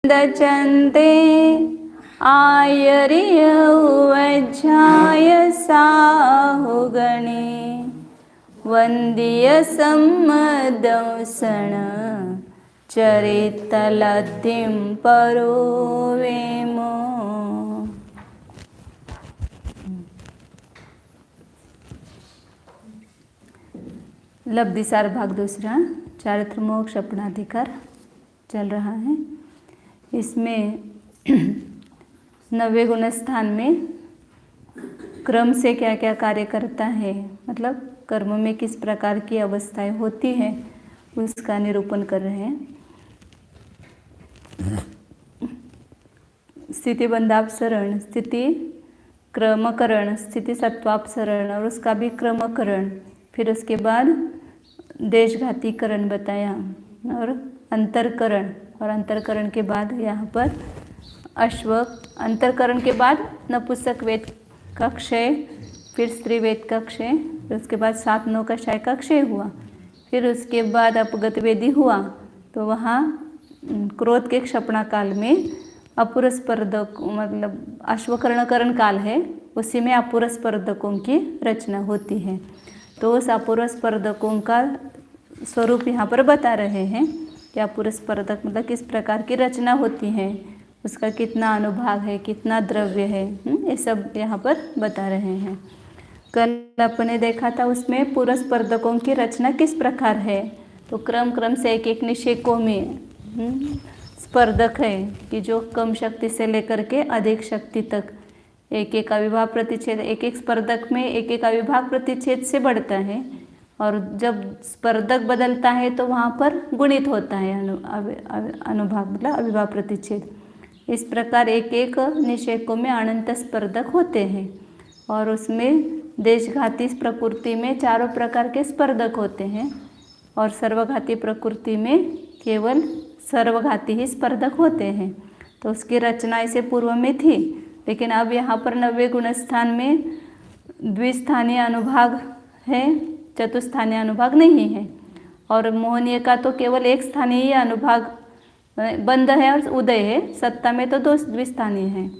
दचन्ते आयर्य उवज्झाय साहुगणे वन्द्य सम्मदंसण चरितलब्धिं परोवेम। लब्धिसार भाग दूसरा, चारित्र मोक्ष अपनाधिकार चल रहा है। इसमें 90 गुण स्थान में क्रम से क्या क्या कार्य करता है, मतलब कर्म में किस प्रकार की अवस्थाएं होती है, उसका निरूपण कर रहे हैं। स्थिति बंधापसरण, स्थिति क्रमकरण, स्थिति सत्वापसरण और उसका भी क्रमकरण, फिर उसके बाद देशघातीकरण बताया और अंतरकरण, और अंतरकरण के बाद यहाँ पर अंतरकरण के बाद नपुंसक वेद का क्षय, फिर स्त्री वेद का क्षय, फिर उसके बाद 7 9 का क्षय का क्षय हुआ, फिर उसके बाद अपगत वेदी हुआ। तो वहाँ क्रोध के क्षपणा काल में अपुरस्पर्धक, मतलब अश्वकर्णकरण काल है, उसी में अपुरस्पर्धकों की रचना होती है। तो उस अपुरस्पर्धकों का स्वरूप यहाँ पर बता रहे हैं कि अपुरस्पर्धक मतलब किस प्रकार की रचना होती है, उसका कितना अनुभाग है, कितना द्रव्य है, ये सब यहाँ पर बता रहे हैं। कल अपने देखा था उसमें पुरस्पर्धकों की रचना किस प्रकार है। तो क्रम से एक निषेकों में स्पर्धक है कि जो कम शक्ति से लेकर के अधिक शक्ति तक एक अविभाग प्रतिच्छेद, एक स्पर्धक में एक अविभाग प्रतिच्छेद से बढ़ता है, और जब स्पर्धक बदलता है तो वहाँ पर गुणित होता है अनुभाग, मतलब अविभाग प्रतिच्छेद। इस प्रकार एक निषेकों में अनंत स्पर्धक होते हैं, और उसमें देशघाती प्रकृति में 4 प्रकार के स्पर्धक होते हैं, और सर्वघाती प्रकृति में केवल सर्वघाती ही स्पर्धक होते हैं। तो उसकी रचना इसे पूर्व में थी, लेकिन अब यहाँ पर 90 गुण स्थान में द्विस्थानीय अनुभाग है, चतुस्थानीय अनुभाग नहीं है, और मोहनीय का तो केवल एक स्थानीय अनुभाग बंद है और उदय है, सत्ता में तो 2 द्विस्थानीय हैं।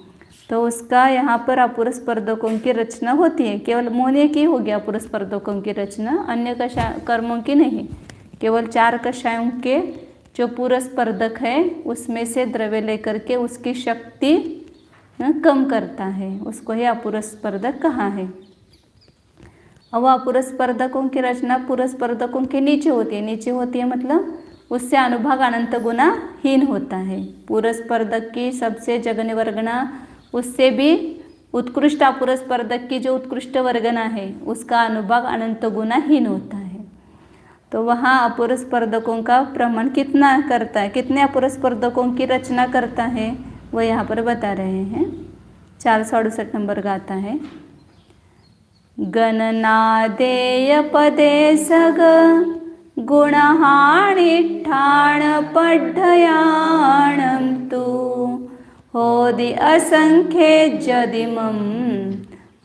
तो उसका यहाँ पर अपुरस्पर्धकों की रचना होती है, केवल मोहनीय की हो गया अपुरस्पर्धकों की रचना, अन्य कर्मों की नहीं। केवल 4 कषायों के जो पुरस्पर्धक है उसमें से द्रव्य लेकर के उसकी शक्ति कम करता है, उसको ही अपुरस्पर्धक कहा है। अब वह अपुरस्पर्धकों की रचना पुरस्पर्धकों के नीचे होती है मतलब उससे अनुभाग अनंत गुना हीन होता है। पुरस्पर्धक की सबसे जघन्य वर्गना, उससे भी उत्कृष्ट अपुरस्पर्धक की जो उत्कृष्ट वर्गना है उसका अनुभाग अनंत गुना हीन होता है। तो वहाँ अपुरस्पर्धकों का प्रमाण कितना करता है, कितने अपुरस्पर्धकों की रचना करता है, वो यहाँ पर बता रहे हैं। 468 नंबर का आता है। गणनादेय पदे सग गुणहानिठाण पड्ढयाणं तु होदि असंख्ये जदिमं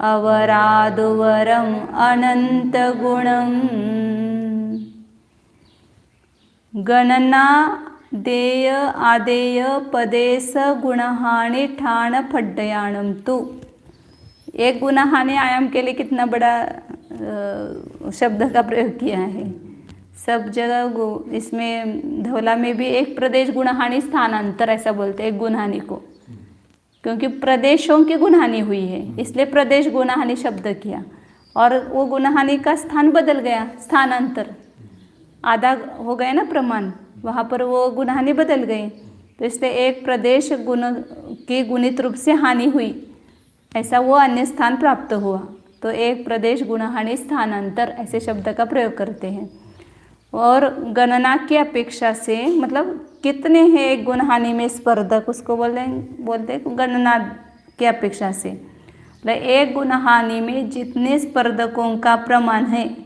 अवरादुवरम अनंत गुणम। गणना देय आदेय पदेश गुणहानि ठाण फड्डयाणम तु। एक गुणहानि आयाम के लिए कितना बड़ा शब्द का प्रयोग किया है। सब जगह इसमें धवला में भी एक प्रदेश गुणहानि स्थानांतर ऐसा बोलते हैं एक गुणहानि को, क्योंकि प्रदेशों की गुणहानि हुई है इसलिए प्रदेश गुणहानि शब्द किया, और वो गुणहानि का स्थान बदल गया, स्थानांतर आधा हो गया ना प्रमाण, वहाँ पर वो गुणहानि बदल गई, तो इसलिए एक प्रदेश गुण की गुणित रूप से हानि हुई, ऐसा वो अन्य स्थान प्राप्त हुआ। तो एक प्रदेश गुणहानि स्थानांतर ऐसे शब्द का प्रयोग करते हैं। और गणना की अपेक्षा से मतलब कितने हैं एक गुणहानि में स्पर्धक, उसको बोलते गणना की अपेक्षा से, मतलब एक गुणहानि में जितने स्पर्धकों का प्रमाण है,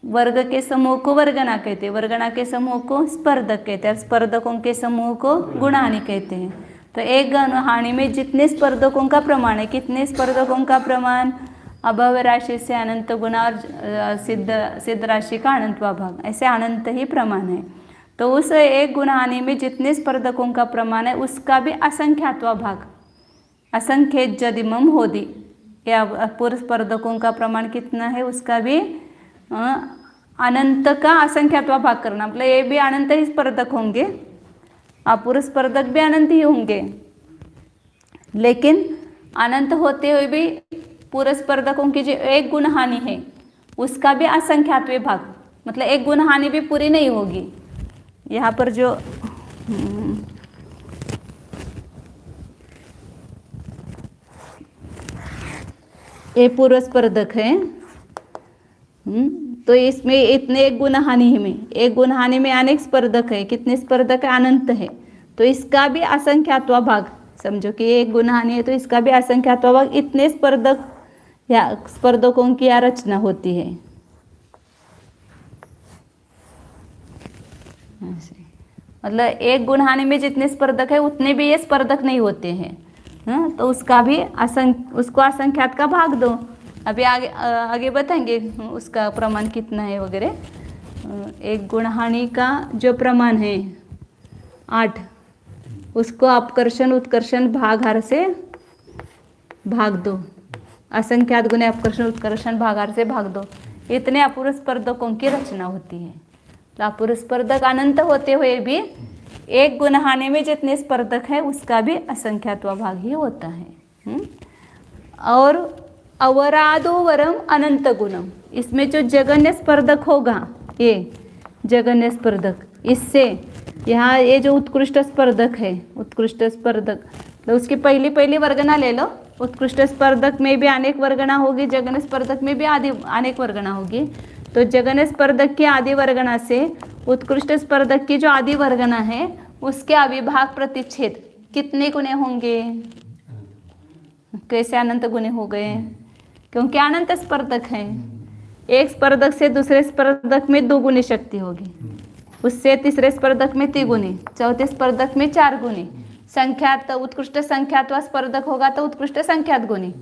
वर्ग के समूह को वर्गना कहते हैं, वर्गना के समूह को स्पर्धक कहते हैं, स्पर्धकों के समूह को गुणहानि कहते हैं। तो एक गुणहानि में जितने स्पर्धकों का प्रमाण है, कितने स्पर्धकों का प्रमाण, अभव राशि से अनंत गुना और सिद्ध राशि का अनंतवा भाग, ऐसे अनंत ही प्रमाण है। तो उस एक गुणहानि में जितने स्पर्धकों का प्रमाण है उसका भी असंख्यात्वा भाग, असंख्य जदिमम होदी, या अपूर्व स्पर्धकों का प्रमाण कितना है उसका भी अनंत का असंख्यात्वा भाग करना। मतलब ये भी अनंत ही स्पर्धक होंगे, अपूर्व स्पर्धक भी अनंत ही होंगे, लेकिन अनंत होते हुए भी पूर्व स्पर्धकों की जो एक गुणहानि है उसका भी असंख्यात्व भाग, मतलब एक गुणहानि भी पूरी नहीं होगी। यहाँ पर जो ये पूर्व स्पर्धक है, तो इसमें इतने एक गुणहानि में अनेक स्पर्धक है, कितने स्पर्धक है, अनंत है, तो इसका भी असंख्यात्वा भाग, समझो कि एक गुणहानि है तो इसका भी असंख्यात्वा भाग, इतने स्पर्धक या स्पर्धकों की यहाँ रचना होती है। मतलब एक गुणहानि में जितने स्पर्धक है उतने भी ये स्पर्धक नहीं होते हैं, तो उसका भी उसको असंख्यात का भाग दो। अभी आगे बताएंगे उसका प्रमाण कितना है वगैरह। एक गुणहानि का जो प्रमाण है 8, उसको अपकर्षण उत्कर्षण भागाहार से भाग दो, असंख्यात गुणे अपकर्षण उत्कर्षण भागाहार से भाग दो, इतने अपूर्व स्पर्धकों की रचना होती है। तो अपूर्व स्पर्धक अनंत होते हुए भी एक गुणहानि में जितने स्पर्धक है उसका भी असंख्यात्वा भाग ही होता है। और अवरादो वरम अनंत गुणम, इसमें जो जगन्य स्पर्धक होगा, ये जगन्य स्पर्धक, इससे यहाँ ये जो उत्कृष्ट स्पर्धक है, उत्कृष्ट स्पर्धक तो उसकी पहली वर्गना ले लो। उत्कृष्ट स्पर्धक में भी अनेक वर्गना होगी, जगन्य स्पर्धक में भी अनेक वर्गना होगी। तो जगन्य स्पर्धक की आदि वर्गना से उत्कृष्ट स्पर्धक की जो आदि वर्गना है उसके अविभाग प्रतिच्छेद कितने गुणे होंगे? कैसे अनंत गुणे हो गए? क्योंकि अनंत स्पर्धक है। एक स्पर्धक से दूसरे स्पर्धक में 2 गुनी शक्ति होगी, उससे तीसरे स्पर्धक में 3 गुनी, चौथे स्पर्धक में 4 गुनी। संख्यात उत्कृष्ट संख्यात्वा स्पर्धक होगा तो उत्कृष्ट संख्यात गुणी,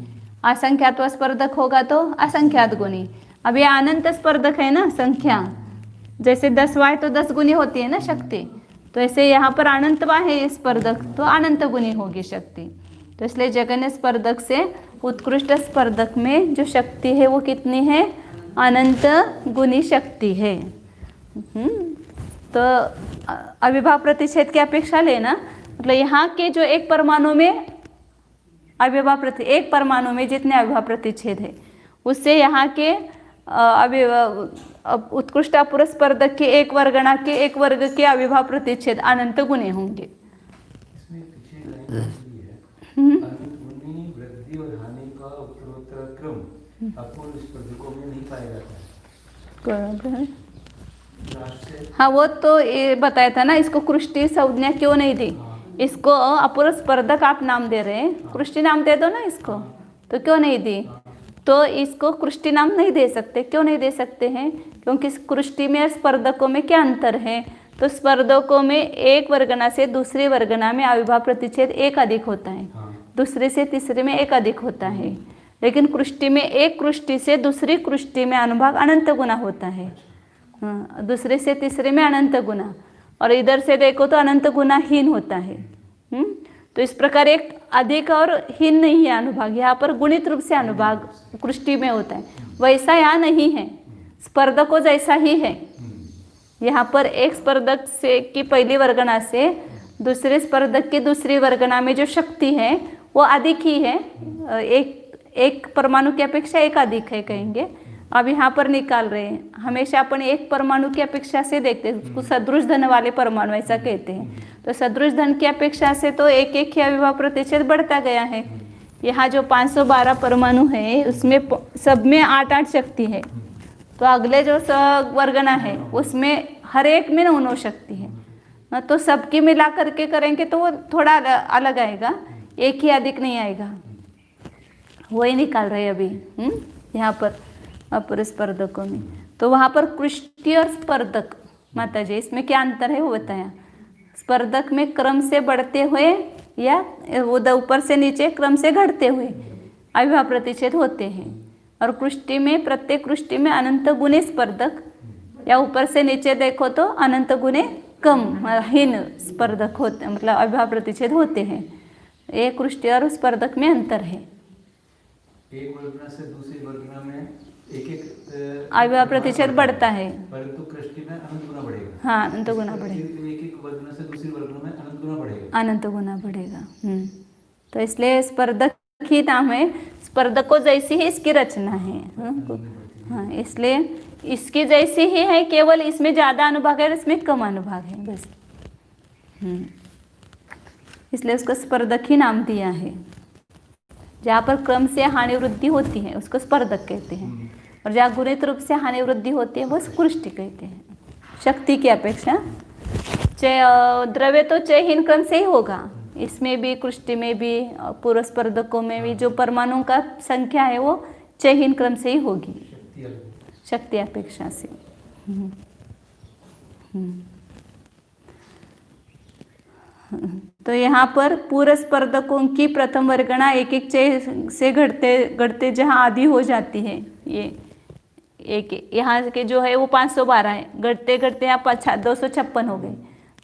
असंख्यात्वा स्पर्धक होगा तो असंख्यात गुणी। अब ये अनंत स्पर्धक है ना, संख्या जैसे 10 है तो 10 गुनी होती है ना शक्ति, तो ऐसे यहाँ पर अनंतवा है ये स्पर्धक तो अनंत गुनी होगी शक्ति। तो इसलिए जगन्य स्पर्धक से उत्कृष्ट स्पर्धक में जो शक्ति है वो कितनी है? अनंत गुनी शक्ति है। तो अविभाव प्रतिच्छेद की अपेक्षा लेना, मतलब यहाँ के जो एक परमाणु में एक परमाणु में जितने अविभाव प्रतिच्छेद है उससे यहाँ के उत्कृष्ट अपूर्व स्पर्धक के एक वर्गना के एक वर्ग के अविभाव प्रतिच्छेद अनंत गुणे होंगे। वृद्धि और हानि का उत्तरोत्तर क्रम अपूर्व स्पर्धकों में नहीं पाया जाता है। हाँ, वो तो ये बताया था ना, इसको कृष्टि संज्ञा क्यों नहीं दी? इसको अपूर्व स्पर्धक आप नाम दे रहे हैं, कृष्टि नाम दे दो ना इसको, तो क्यों नहीं दी? तो इसको कृष्टि नाम नहीं दे सकते। क्यों नहीं दे सकते हैं? क्योंकि कृष्टि में स्पर्धकों में क्या अंतर है? तो स्पर्धकों में एक वर्गना से दूसरी वर्गना में अविभाव प्रतिच्छेद एक अधिक होता है, दूसरे से तीसरे में एक अधिक होता है। लेकिन कृष्टि में एक कृष्टि से दूसरी कृष्टि में अनुभाग अनंत गुना होता है, दूसरे से तीसरे में अनंत गुना, और इधर से देखो तो अनंत गुना हीन होता है। तो इस प्रकार एक अधिक और हीन नहीं है अनुभाग, यहाँ पर गुणित रूप से अनुभाग कृष्टि में होता है। वैसा यहाँ नहीं है, स्पर्धकों जैसा ही है। यहाँ पर एक स्पर्धक से की पहली वर्गना से दूसरे स्पर्धक की दूसरी वर्गना में जो शक्ति है वो अधिक ही है, एक परमाणु की अपेक्षा एक अधिक है कहेंगे। अब यहाँ पर निकाल रहे हैं, हमेशा अपन एक परमाणु की अपेक्षा से देखते हैं, उसको सदृश धन वाले परमाणु ऐसा कहते हैं। तो सदृश धन की अपेक्षा से तो एक एक ही अविभाव प्रतिच्छेद बढ़ता गया है। यहाँ जो 512 परमाणु है उसमें सब में 8-8 शक्ति है, तो अगले जो वर्गना है उसमें हर एक में 9 शक्ति है। तो सबकी मिला करके करेंगे तो वो थोड़ा अलग आएगा, एक ही अधिक नहीं आएगा। वही निकाल रहे अभी यहाँ पर अपूर्व स्पर्धकों में। तो वहाँ पर कृष्टि और स्पर्धक माता जी, इसमें क्या अंतर है वो बताया। स्पर्धक में क्रम से बढ़ते हुए या वो ऊपर से नीचे क्रम से घटते हुए अविभाव प्रतिच्छेद होते हैं, और कृष्टि में प्रत्येक कृष्टि में अनंत गुणे स्पर्धक, या ऊपर से नीचे देखो तो अनंत गुणे कम हीन स्पर्धक होते, मतलब अविभाव प्रतिच्छेद होते हैं। एक कृष्टि और स्पर्धक में अंतर है। एक वर्गना से दूसरी वर्गना में एक अविभाव प्रतिच्छेद बढ़ता है, परंतु कृष्टि में अनंत गुना बढ़ेगा। हाँ, अनंत गुना बढ़ेगा। एक वर्गना से दूसरी वर्गना में अनंत गुना बढ़ेगा। अनंत गुना बढ़ेगा। तो इसलिए स्पर्धक ही नाम है। स्पर्धकों जैसी ही इसकी रचना है। हाँ, इसलिए इसकी जैसी ही है, केवल इसमें ज्यादा अनुभाग है और इसमें कम अनुभाग है बस। इसलिए उसको स्पर्धक ही नाम दिया है। जहाँ पर क्रम से हानि वृद्धि होती है उसको स्पर्धक कहते हैं, और जहाँ गुणित रूप से हानि वृद्धि होती है वो कृष्टि कहते हैं। शक्ति की अपेक्षा द्रव्य तो चयहीन क्रम से ही होगा। इसमें भी, कृष्टि में भी, पूर्व स्पर्धकों में भी जो परमाणुओं का संख्या है वो चयहीन क्रम से ही होगी, शक्ति अपेक्षा से। तो यहाँ पर पूर्व स्पर्धकों की प्रथम वर्गणा एक एक चय से घटते घटते जहाँ आदि हो जाती है, ये एक यहाँ के जो है वो 512 है, घटते घटते यहाँ 256 हो गए।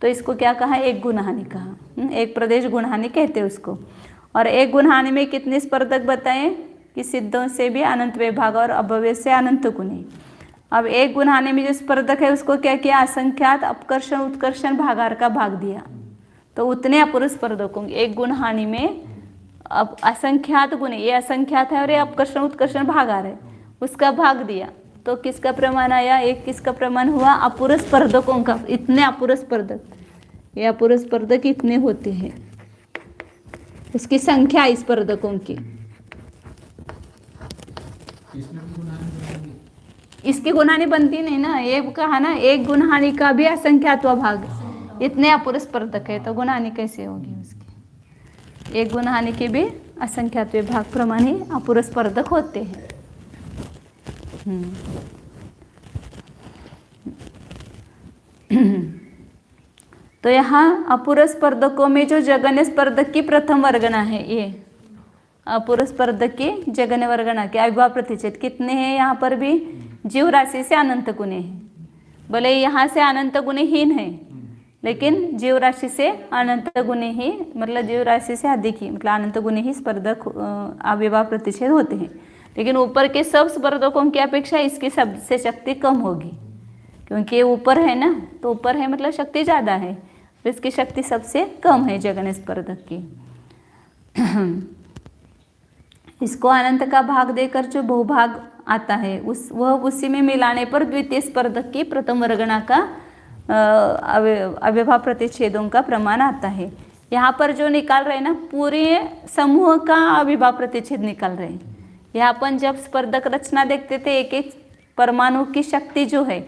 तो इसको क्या कहा? एक गुणहानि कहा। एक प्रदेश गुणहानि कहते हैं उसको। और एक गुणहानि में कितने स्पर्धक बताएं कि सिद्धों से भी अनंत विभाग और अभव्य से अनंत गुणे। अब एक गुणहानि में जो स्पर्धक है उसको क्या किया? असंख्यात अपकर्षण उत्कर्षण भागार का भाग दिया। तो उतने अपूर्व स्पर्धकों एक गुणहानि में अब असंख्यात गुणे, ये असंख्यात है और ये अपकर्षण उत्कर्षण भागार है, उसका भाग दिया। तो किसका प्रमाण आया? एक किसका प्रमाण हुआ? अपूर्व स्पर्धकों का। इतने अपूर्व स्पर्धक, ये अपूर्व स्पर्धक इतने होते हैं, इसकी संख्या स्पर्धकों की। इसकी गुणहानि बनती नहीं ना, ये कहा ना एक गुणहानि का भी असंख्यात्व भाग। इतने अपूर्व स्पर्धक है तो गुणहानि कैसे होगी उसकी? एक गुणहानि के भी असंख्यात्व भाग प्रमाण ही अपूर्व स्पर्धक होते हैं। तो यहाँ अपूर्व स्पर्धकों में जो जगन्य स्पर्धक की प्रथम वर्गणा है, ये अपूर्व स्पर्धक की जगन्य वर्गणा के अविभाव प्रतिच्छेद कितने हैं? यहाँ पर भी जीव राशि से अनंत गुणे हैं। भले यहाँ से अनंत गुणे हीन है, लेकिन जीव राशि से अनंत गुणे ही, मतलब जीव राशि से अधिक ही, मतलब अनंत गुणे ही स्पर्धक अविभाव प्रतिच्छेद होते हैं। लेकिन ऊपर के सब स्पर्धकों की अपेक्षा इसकी सबसे शक्ति कम होगी, क्योंकि ये ऊपर है ना, तो ऊपर है मतलब शक्ति ज़्यादा है, तो इसकी शक्ति सबसे कम है जगन्य स्पर्धक की। इसको अनंत का भाग देकर जो बहुभाग आता है उसी में मिलाने पर द्वितीय स्पर्धक की प्रथम वर्गणा का अविभाव प्रतिच्छेदों का प्रमाण आता है। यहाँ पर जो निकाल रहे हैं ना, पूरे समूह का अविभाव प्रतिच्छेद निकाल रहे हैं। यहाँ अपन जब स्पर्धक रचना देखते थे, एक एक परमाणु की शक्ति जो है,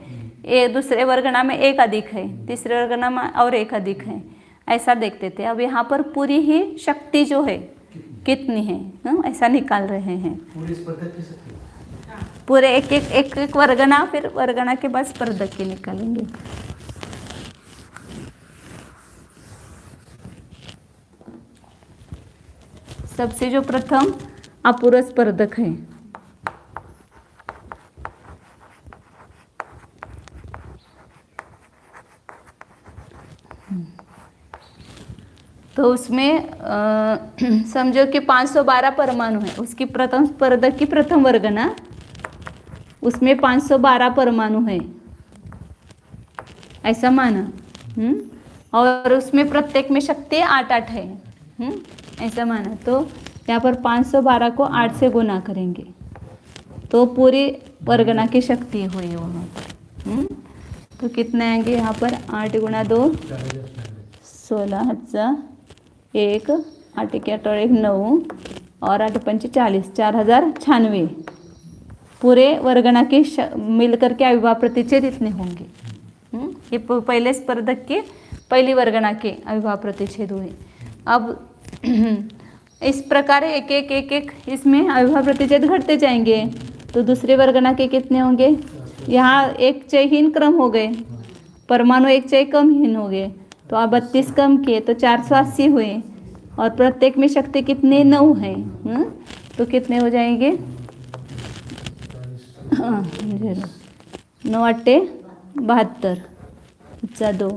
ये दूसरे वर्गणा में एक अधिक है, तीसरे वर्गणा में और एक अधिक है, ऐसा देखते थे। अब यहाँ पर पूरी ही शक्ति जो है कितनी है, ऐसा निकाल रहे हैं। पूरे एक वर्गणा, फिर वर्गणा के बाद स्पर्धक की निकालेंगे। सबसे जो प्रथम अपूर्व स्पर्धक है, तो उसमें समझो कि 512 परमाणु है, उसकी प्रथम स्पर्धक की प्रथम वर्गणा, उसमें 512 परमाणु है, ऐसा माना। और उसमें प्रत्येक में शक्ति 8-8 है, ऐसा माना। तो यहाँ पर 512 को 8 से गुना करेंगे तो पूरी वर्गणा की शक्ति हुई वहाँ पर। तो कितने आएंगे यहाँ पर? 8 गुणा 2 16,000, 1 8 के 8 और 1 9 और 8 पंच 40, 4096 पूरे वर्गणा के मिलकर के अविभाव प्रतिच्छेद इतने होंगे। ये पहले स्पर्धक के पहली वर्गणा के अविभाव प्रतिच्छेद हुए। अब इस प्रकार एक एक इसमें अविभाव प्रतिच्छेद घटते जाएंगे, तो दूसरे वर्गणा के कितने होंगे? यहाँ एक चयहीन क्रम हो गए, परमाणु एक चय कम हीन हो गए, तो आप 32 कम किए तो 480 हुए, और प्रत्येक में शक्ति कितने? 9 है। तो कितने हो जाएंगे? 9 8 72 2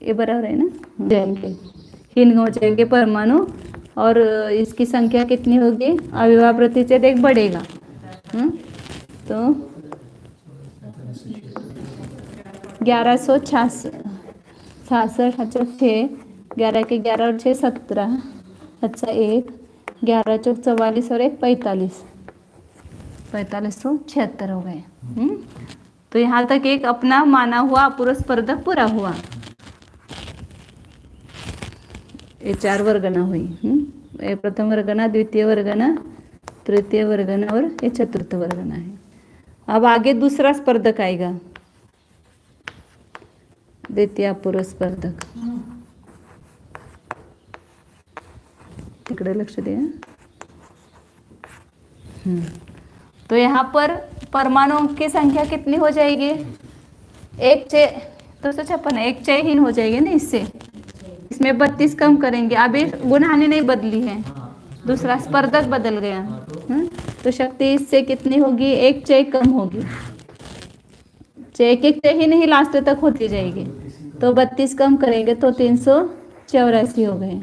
ये बराबर है ना, जाएंगे हीन हो जाएंगे परमाणु। और इसकी संख्या कितनी होगी, अविभाव प्रतिच्छेद एक बढ़ेगा। तो 1166 अच्छा 6, 11 के 11 और 6 17, अच्छा 1, 11 चौक 44 और 1 45, 4576 हो गए। तो यहाँ तक एक अपना माना हुआ अपूर्व स्पर्धक पूरा हुआ। ये 4 वर्गना हुई। ये प्रथम वर्गना, द्वितीय वर्गना, तृतीय वर्गना और ये चतुर्थ वर्गना है। अब आगे दूसरा स्पर्धक आएगा, द्वितीय अपूर्व स्पर्धक। तिकडे लक्ष द्या। तो यहाँ पर परमाणुओं की संख्या कितनी हो जाएगी, 256, एक चयहीन हो जाएगी ना इससे। इसमें 32 कम करेंगे, अभी गुणहानि नहीं बदली है, दूसरा स्पर्धक बदल गया। तो शक्ति इससे कितनी होगी, एक चय कम होगी, एक चय ही नहीं लास्ट तक होती जाएगी। तो 32 कम करेंगे तो 384 हो गए।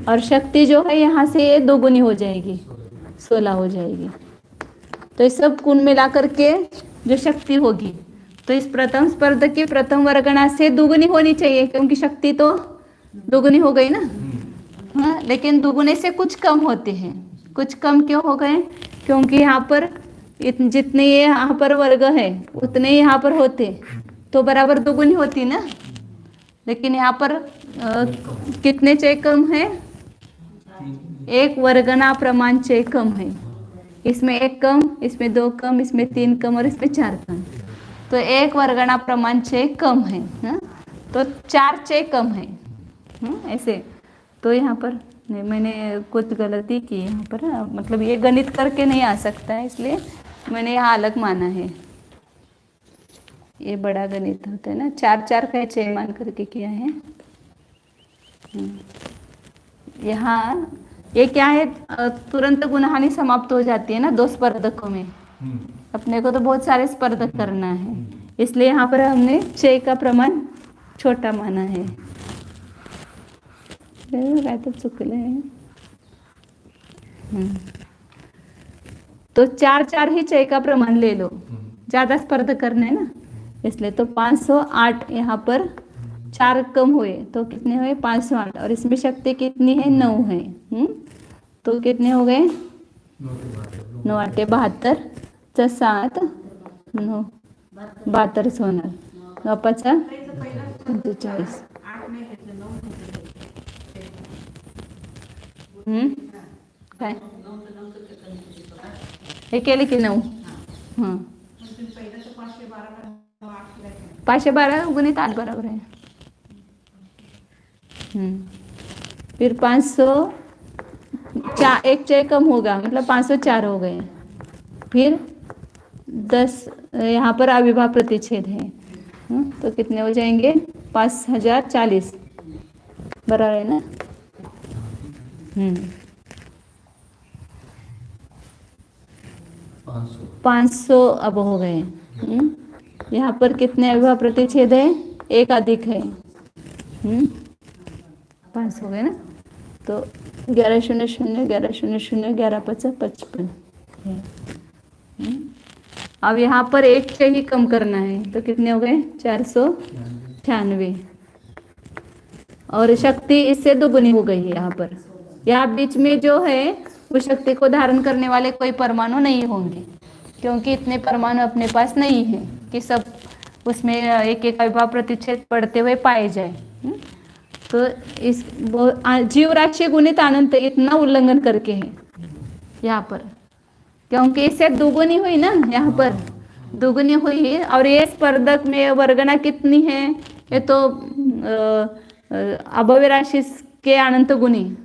और शक्ति जो है यहाँ से ये दोगुनी हो जाएगी, 16 हो जाएगी। तो इस सब कुल मिलाकर के जो शक्ति होगी, तो इस प्रथम स्पर्धक की प्रथम वर्गना से दुगुनी होनी चाहिए, क्योंकि शक्ति तो दुगुनी हो गई ना। हाँ, लेकिन दुगुने से कुछ कम होते हैं। कुछ कम क्यों हो गए, क्योंकि यहाँ पर जितने ये यहाँ पर वर्ग है उतने यहाँ पर होते तो बराबर दुगुनी होती ना। लेकिन यहाँ पर कितने चय कम है, एक वर्गना प्रमाण चय कम है। इसमें 1 कम, इसमें 2 कम, इसमें 3 कम और इसमें 4 कम। तो एक वर्गना प्रमाण चय कम है, तो 4 चय कम है। ऐसे तो यहाँ पर नहीं, मैंने कुछ गलती की यहाँ पर, मतलब ये गणित करके नहीं आ सकता है, इसलिए मैंने यहाँ अलग माना है। ये बड़ा गणित होता है ना, 4 का चय मान करके किया है। यहाँ ये क्या है, तुरंत गुणहानि समाप्त हो जाती है ना 2 स्पर्धकों में। अपने को तो बहुत सारे स्पर्धक करना है, इसलिए यहाँ पर हमने चय का प्रमाण छोटा माना है। काय तर चुकलं। तो 4 ही चय का प्रमाण ले लो, ज्यादा स्पर्धक करना है ना, इसलिए। तो 508 यहाँ पर 4 कम हुए तो कितने हुए, 508। और इसमें शक्ति कितनी है, 9 है। तो कितने हो गए, 9 8 72, 7 9 72 होणार, 9 5 45। काय हे केले की 9, 512 गुणित 8 बराबर है। फिर 500 एक चय कम होगा, मतलब 504 हो गए। फिर 10 यहाँ पर अविभाव प्रतिच्छेद है, तो कितने हो जाएंगे, 5040 बराबर है ना। 500 अब हो गए। यहाँ पर कितने अविभाव प्रतिच्छेद है, 1 अधिक है, 5 हो गए ना। तो 11 0 0 11 0 0 11 5 55। अब यहाँ पर 1 से ही कम करना है, तो कितने हो गए, 496। और शक्ति इससे दोगुनी हो गई है। यहाँ पर यहाँ बीच में जो है वो शक्ति को धारण करने वाले कोई परमाणु नहीं होंगे, क्योंकि इतने परमाणु अपने पास नहीं है कि सब उसमें एक एक अविभाव प्रतिच्छेद पढ़ते हुए पाए जाए। तो इस जीव राशि गुणित अनंत इतना उल्लंघन करके है यहाँ पर, क्योंकि इससे दोगुनी हुई ना, यहाँ पर दोगुनी हुई है। और ये स्पर्धक में वर्गना कितनी है, ये तो अभव्य राशि के अनंत गुणी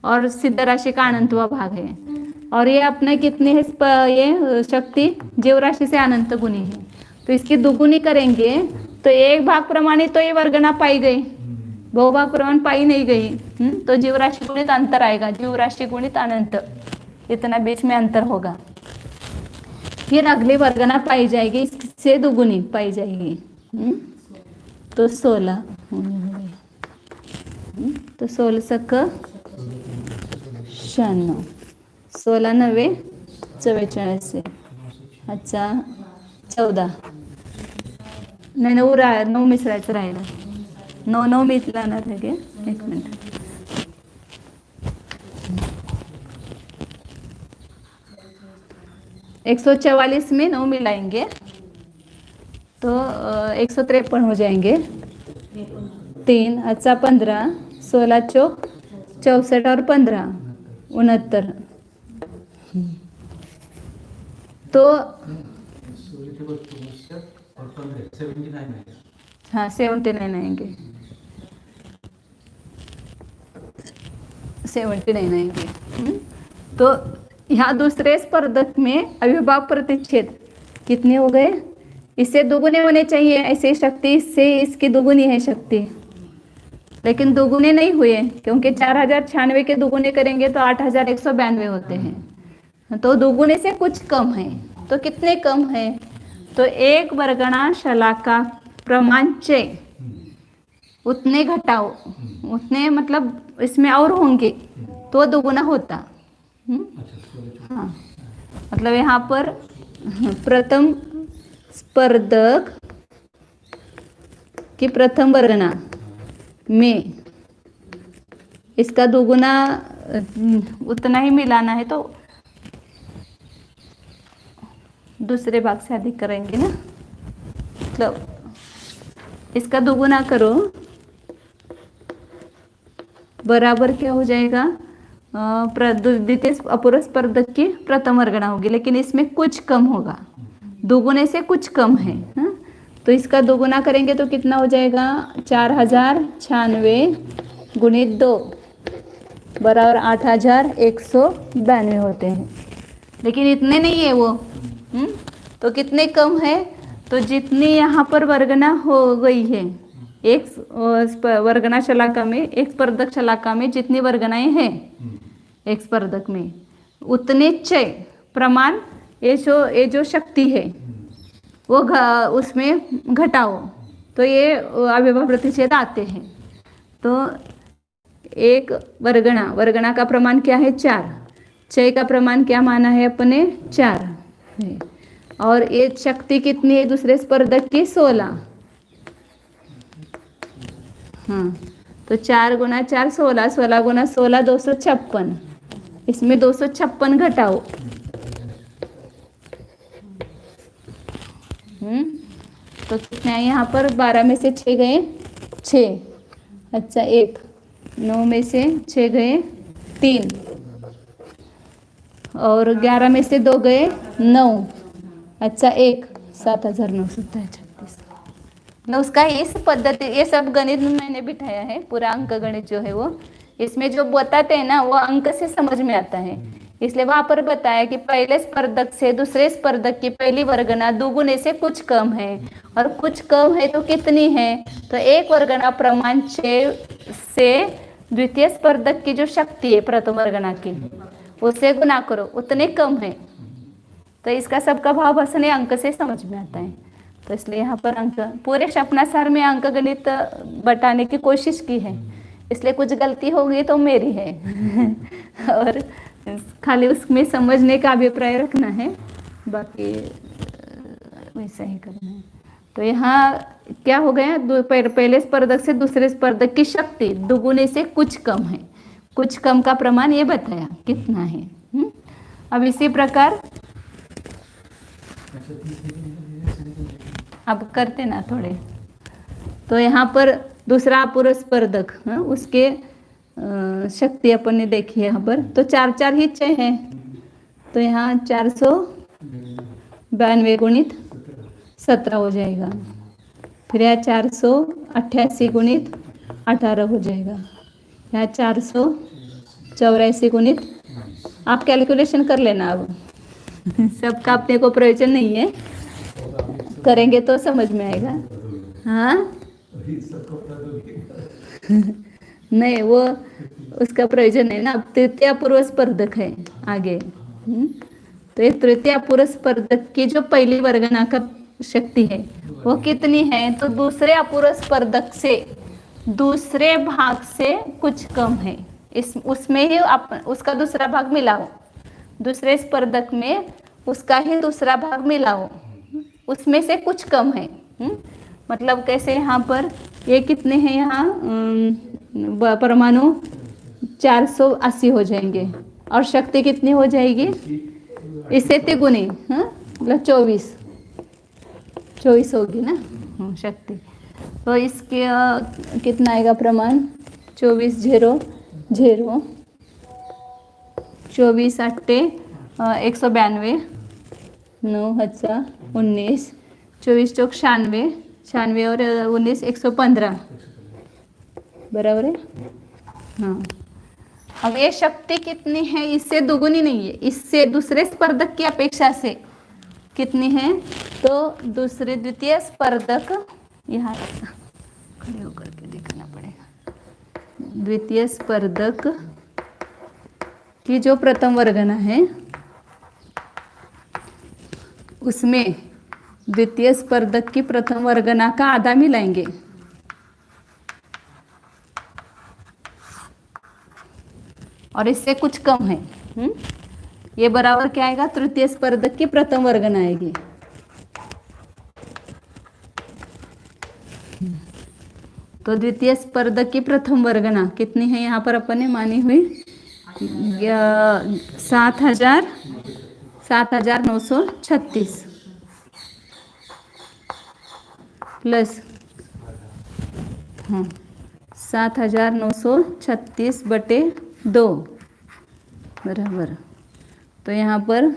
और सिद्ध राशि का अनंतवा भाग है। और ये अपने कितनी है, ये शक्ति जीव राशि से अनंत गुणी है। तो इसकी दोगुनी करेंगे तो एक भाग प्रमाणे तो ये वर्गना पाई गई, बहुभाग प्रमाण पाई नहीं गई। तो जीव राशि गुणित अंतर आएगा, जीव राशि गुणित अनंत, इतना बीच में अंतर होगा। फिर अगली वर्गना पाई जाएगी, इससे दोगुनी पाई जाएगी। तो 16 तो 16 सक 96, 16 9 44 अच्छा 14 नाही 9 मिसळायचं राहिलं 9 मिसळणार आहे. एक मिनिट. एक 144 में 9 मिलाएंगे तो 153 हो जाएंगे. 3 अच्छा 15, 16 चौक 64 और 15 69. तो 79 आएंगे. 79 आएंगे. तो यहाँ दूसरे स्पर्धक में अविभाव प्रतिच्छेद कितने हो गए? इससे दोगुने होने चाहिए ऐसे शक्ति, इससे इसकी दोगुनी है शक्ति, लेकिन दोगुने नहीं हुए क्योंकि 4096 के दोगुने करेंगे तो 8192 होते हैं. तो दोगुने से कुछ कम है. तो कितने कम है? तो एक वर्गणा शलाका प्रमाणचे उतने घटाओ, उतने मतलब इसमें और होंगे तो दोगुना होता. हाँ मतलब यहाँ पर प्रथम स्पर्धक की प्रथम वर्गणा में इसका दोगुना उतना ही मिलाना है तो दूसरे भाग से अधिक करेंगे ना. मतलब इसका दोगुना करो बराबर क्या हो जाएगा? द्वितीय अपूर्व स्पर्धक की प्रथम वर्गणा होगी, लेकिन इसमें कुछ कम होगा, दोगुने से कुछ कम है. तो इसका दोगुना करेंगे तो कितना हो जाएगा? 4096 गुणित 2 बराबर 8192 होते हैं. लेकिन इतने नहीं है वो. तो कितने कम है? तो जितनी यहाँ पर वर्गणा हो गई है एक वर्गणा शलाका में, एक स्पर्धक शलाका में जितनी वर्गणाएं हैं एक स्पर्धक में, उतने चय प्रमाण ये जो शक्ति है वो उसमें घटाओ तो ये अविभाव प्रतिच्छेद आते हैं. तो एक वर्गणा का प्रमाण क्या है? 4. चय का प्रमाण क्या माना है अपने? 4 है. और ये शक्ति कितनी है दूसरे स्पर्धक की? 16. हाँ तो 4 गुना 4 16, 16 गुना 16 256. इसमें 256 घटाओ. तो कितना है यहाँ पर? 12 में से 6 गए 6. अच्छा 1, 9 में से 6 गए 3 और 11 में से 2 गए 9. अच्छा 1, 7936. उसका इस पद्धति, ये सब गणित में मैंने बिठाया है, पूरा अंक गणित जो है वो इसमें जो बताते हैं ना वो अंक से समझ में आता है. इसलिए वहां पर बताया कि पहले स्पर्धक से दूसरे स्पर्धक की पहली वर्गणा दोगुने से कुछ कम है, और कुछ कम है तो कितनी है? तो एक वर्गणा प्रमाण 6 से द्वितीय स्पर्धक की जो शक्ति है प्रथम वर्गणा की उससे गुना करो, उतने कम है. तो इसका सबका भाव बसने अंक से समझ में आता है. तो इसलिए यहाँ पर अंक पूरे सपनासार में अंक गणित बताने की कोशिश की है, इसलिए कुछ गलती होगी तो मेरी है और खाली उसमें समझने का अभिप्राय रखना है, बाकी वैसा ही करना है. तो यहाँ क्या हो गया? पहले स्पर्धक से दूसरे स्पर्धक की शक्ति दुगुने से कुछ कम है. कुछ कम का प्रमाण ये बताया कितना है. अब इसी प्रकार अब करते ना थोड़े. तो यहाँ पर दूसरा अपूर्व स्पर्धक, उसके शक्ति अपन ने देखी है यहाँ पर. तो 4 ही चय है, तो यहाँ 492 गुणित 17 हो जाएगा. फिर यहाँ 488 गुणित 18 हो जाएगा. यहाँ 484 गुणित, आप कैलकुलेशन कर लेना. अब सबका अपने को प्रयोजन नहीं है, करेंगे तो समझ में आएगा. हाँ नहीं वो उसका प्रयोजन है ना. अब तृतीय पूर्व स्पर्धक है आगे. तो ये तृतीय पूर्व स्पर्धक की जो पहली वर्गणा का शक्ति है वो कितनी है, तो दूसरे अपूर्ण स्पर्धक से दूसरे भाग से कुछ कम है। इस उसमें ही उसका दूसरा भाग मिलाओ, दूसरे स्पर्धक में उसका ही दूसरा भाग मिलाओ, उसमें से कुछ कम है। मतलब कैसे, यहाँ पर ये कितने हैं, यहाँ परमाणु 480 हो जाएंगे और शक्ति कितनी हो जाएगी, इससे तिगुनी, मतलब 24 होगी ना शक्ति। तो इसके कितना आएगा प्रमाण, 24 0 0, 24 8 192, 9 अच्छा 19, 24 चौक 96, 96 और 19 115, बराबर है। हाँ, अब ये शक्ति कितनी है, इससे दुगुनी नहीं है, इससे दूसरे स्पर्धक की अपेक्षा से कितनी है, तो दूसरे द्वितीय स्पर्धक, यहाँ खड़े होकर के दिखाना पड़ेगा, द्वितीय स्पर्धक की जो प्रथम वर्गना है उसमें द्वितीय स्पर्धक की प्रथम वर्गना का आधा मिलाएंगे, और इससे कुछ कम है। ये बराबर क्या आएगा, तृतीय स्पर्धक की प्रथम वर्गना आएगी। तो द्वितीय स्पर्धक की प्रथम वर्गना कितनी है, यहाँ पर अपन ने मानी हुई 7,936 प्लस 7,936 बटे 2 बराबर। तो यहाँ पर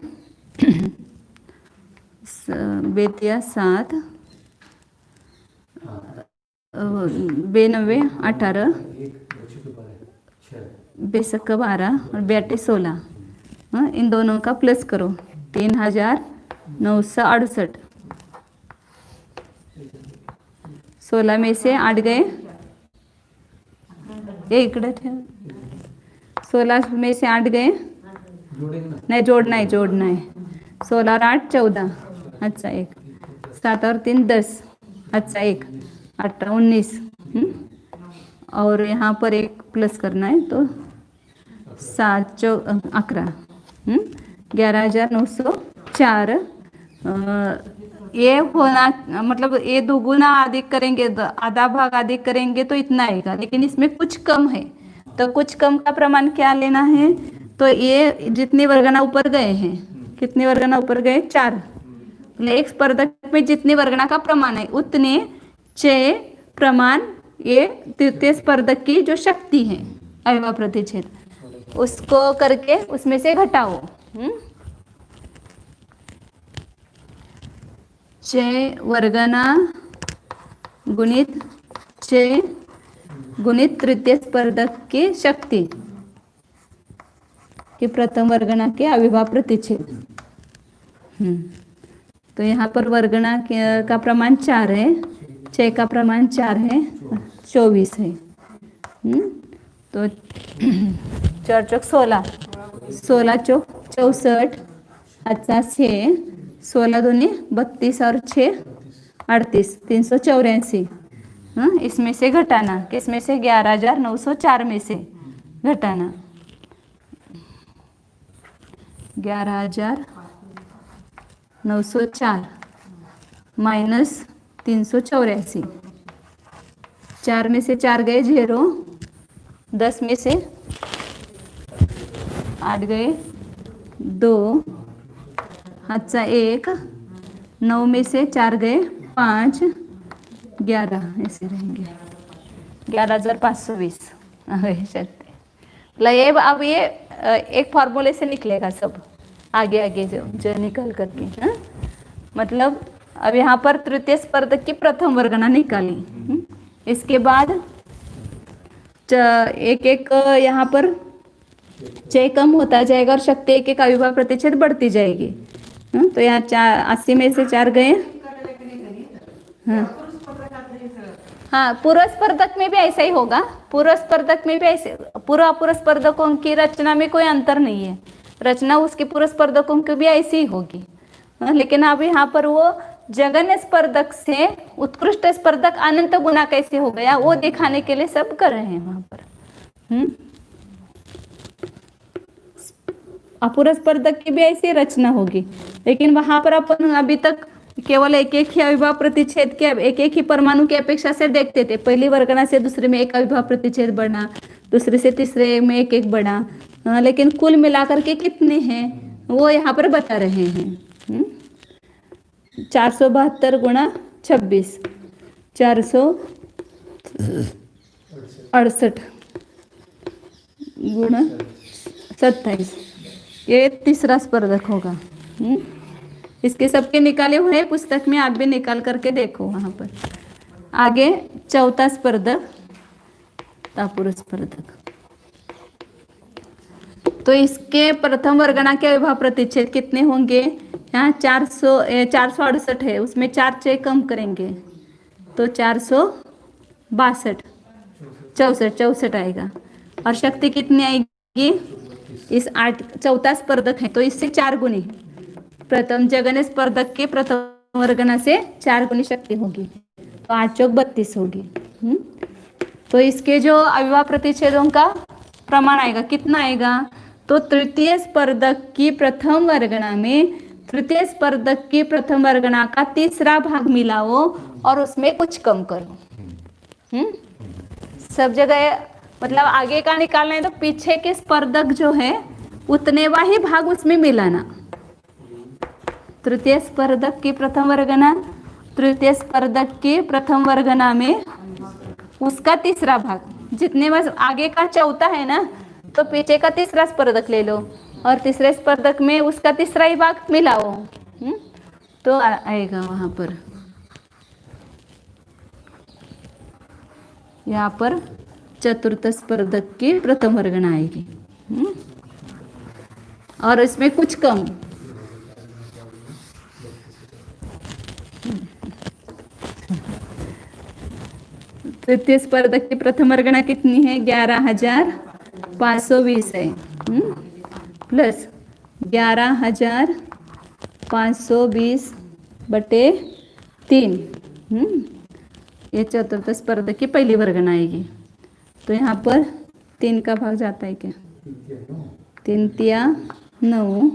बेतिया 7 92 18 बेसक 12 और बेटे 16, इन दोनों का प्लस करो, 3,968, 16 में से 8 गए, ये इकडे थे, 16 में से 8 गए, नहीं जोड़ना है 16 और 8 14, अच्छा 1, 7 और 3 10, अच्छा 1 18 19, और यहाँ पर एक प्लस करना है, तो 7 11, 11,904। ये होना मतलब ये दुगुना अधिक करेंगे, आधा भाग अधिक करेंगे तो इतना आएगा, लेकिन इसमें कुछ कम है, तो कुछ कम का प्रमाण क्या लेना है, तो ये जितनी वर्गना ऊपर गए हैं, कितनी वर्गना ऊपर गए 4, एक स्पर्धक में जितनी वर्गना का प्रमाण है उतने 6 प्रमाण ये तृतीय स्पर्धक की जो शक्ति है अविभाज्य प्रतिच्छेद, उसको करके उसमें से घटाओ। 6 वर्गना गुणित 6 गुणित तृतीय स्पर्धक की शक्ति कि प्रथम वर्गना के अविभाज्य प्रतिच्छेद। तो यहाँ पर वर्गना का प्रमाण 4 है, 6 का प्रमाण 4 है, 24 है। तो 4 चौक 16, 16 चौक 64, अच्छा 6, 16 दूनी 32 और 6 38, 384। इसमें से घटाना, किसमें से 11,904 में से घटाना, 11,904 माइनस 384, 4 में से 4 गए 0, 10 में से 8 गए 2, अच्छा 1, 9 में से 4 गए 5, 11 ऐसे रहेंगे, 11,520 चलते। ये अब ये एक फॉर्मूले से निकलेगा सब, आगे आगे जो निकल करके, मतलब अब यहाँ पर तृतीय स्पर्धक की प्रथम वर्गना निकाली, इसके बाद एक एक यहाँ पर 6 कम होता जाएगा और शक्ति एक एक अविभाज्य प्रतिच्छेद बढ़ती जाएगी। तो यहाँ 80 में से 4 गए, हाँ पूर्व स्पर्धक में भी ऐसा ही होगा, पूर्व स्पर्धक में भी ऐसे, पूर्व अपूर्व स्पर्धकों की रचना में कोई अंतर नहीं है, रचना उसके पूर्व स्पर्धकों की भी ऐसी ही होगी। लेकिन अब यहाँ पर वो जगन्य स्पर्धक से उत्कृष्ट स्पर्धक अनंत गुना कैसे हो गया, वो दिखाने के लिए सब कर रहे हैं वहां पर। अपूर्ण स्पर्धक की भी ऐसी रचना होगी, लेकिन वहां पर अपन अभी तक केवल एक एक ही अविभाव प्रतिच्छेद के एक एक ही परमाणु की अपेक्षा से देखते थे। पहली वर्गना से दूसरे में एक अविभाव प्रतिच्छेद बढ़ा, दूसरे से तीसरे में एक एक बढ़ा, लेकिन कुल मिलाकर के कितने हैं वो यहाँ पर बता रहे हैं। 472 गुणा 26, 468 गुणा 27, ये तीसरा स्पर्धक होगा। इसके सबके निकाले हुए पुस्तक में, आप भी निकाल करके देखो वहां पर। आगे चौथा स्पर्धक अपूर्ण स्पर्धक, तो इसके प्रथम वर्गना के अविभाव प्रतिच्छेद कितने होंगे, यहाँ 468 है, उसमें 4 से कम करेंगे तो 462, 64 आएगा। और शक्ति कितनी आएगी, इस 8 चौथा स्पर्धक है तो इससे 4 गुनी, प्रथम जगन्य स्पर्धक के प्रथम वर्गना से 4 गुनी शक्ति होगी, तो 8 चौक 32 होगी। तो इसके जो अविभाव प्रतिच्छेदों का प्रमाण आएगा कितना आएगा, तो तृतीय स्पर्धक की प्रथम वर्गना में तृतीय स्पर्धक की प्रथम वर्गना का तीसरा भाग मिलाओ और उसमें कुछ कम करो। सब जगह मतलब आगे का निकालना है तो पीछे के स्पर्धक जो है उतने वाही भाग उसमें मिलाना। तृतीय स्पर्धक की प्रथम वर्गना, तृतीय स्पर्धक की प्रथम वर्गना में उसका तीसरा भाग, जितने बस आगे का चौथा है ना तो पीछे का तीसरा स्पर्धक ले लो और तीसरे स्पर्धक में उसका तीसरा ही भाग मिलाओ, तो आएगा वहां पर। यहाँ पर चतुर्थ स्पर्धक की प्रथम वर्गना आएगी और इसमें कुछ कम। तृतीय स्पर्धक की प्रथम वर्गना कितनी है, 11,520 है, प्लस 11,520 बटे 3, ये चतुर्थ स्पर्धक की पहली वर्गना आएगी। तो यहाँ पर 3 का भाग जाता है क्या, 3 तिया 9,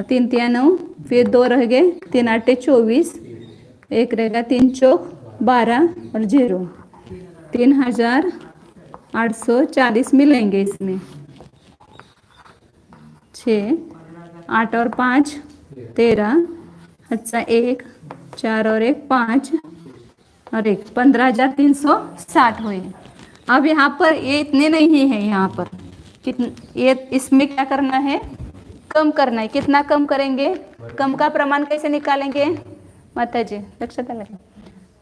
3 तिया 9, फिर 2 रह गए, 3 8 24, 1 रहेगा, 3 चौक 12 और 0, 3,840 मिलेंगे इसमें। 6, 8 और 5 13, अच्छा 1, 4 और 1 5 और 1 15,360 हुए। अब यहाँ पर ये इतने नहीं है, यहाँ पर कितने, ये इसमें क्या करना है, कम करना है। कितना कम करेंगे, कम का प्रमाण कैसे निकालेंगे माताजी, लक्षात आलं का?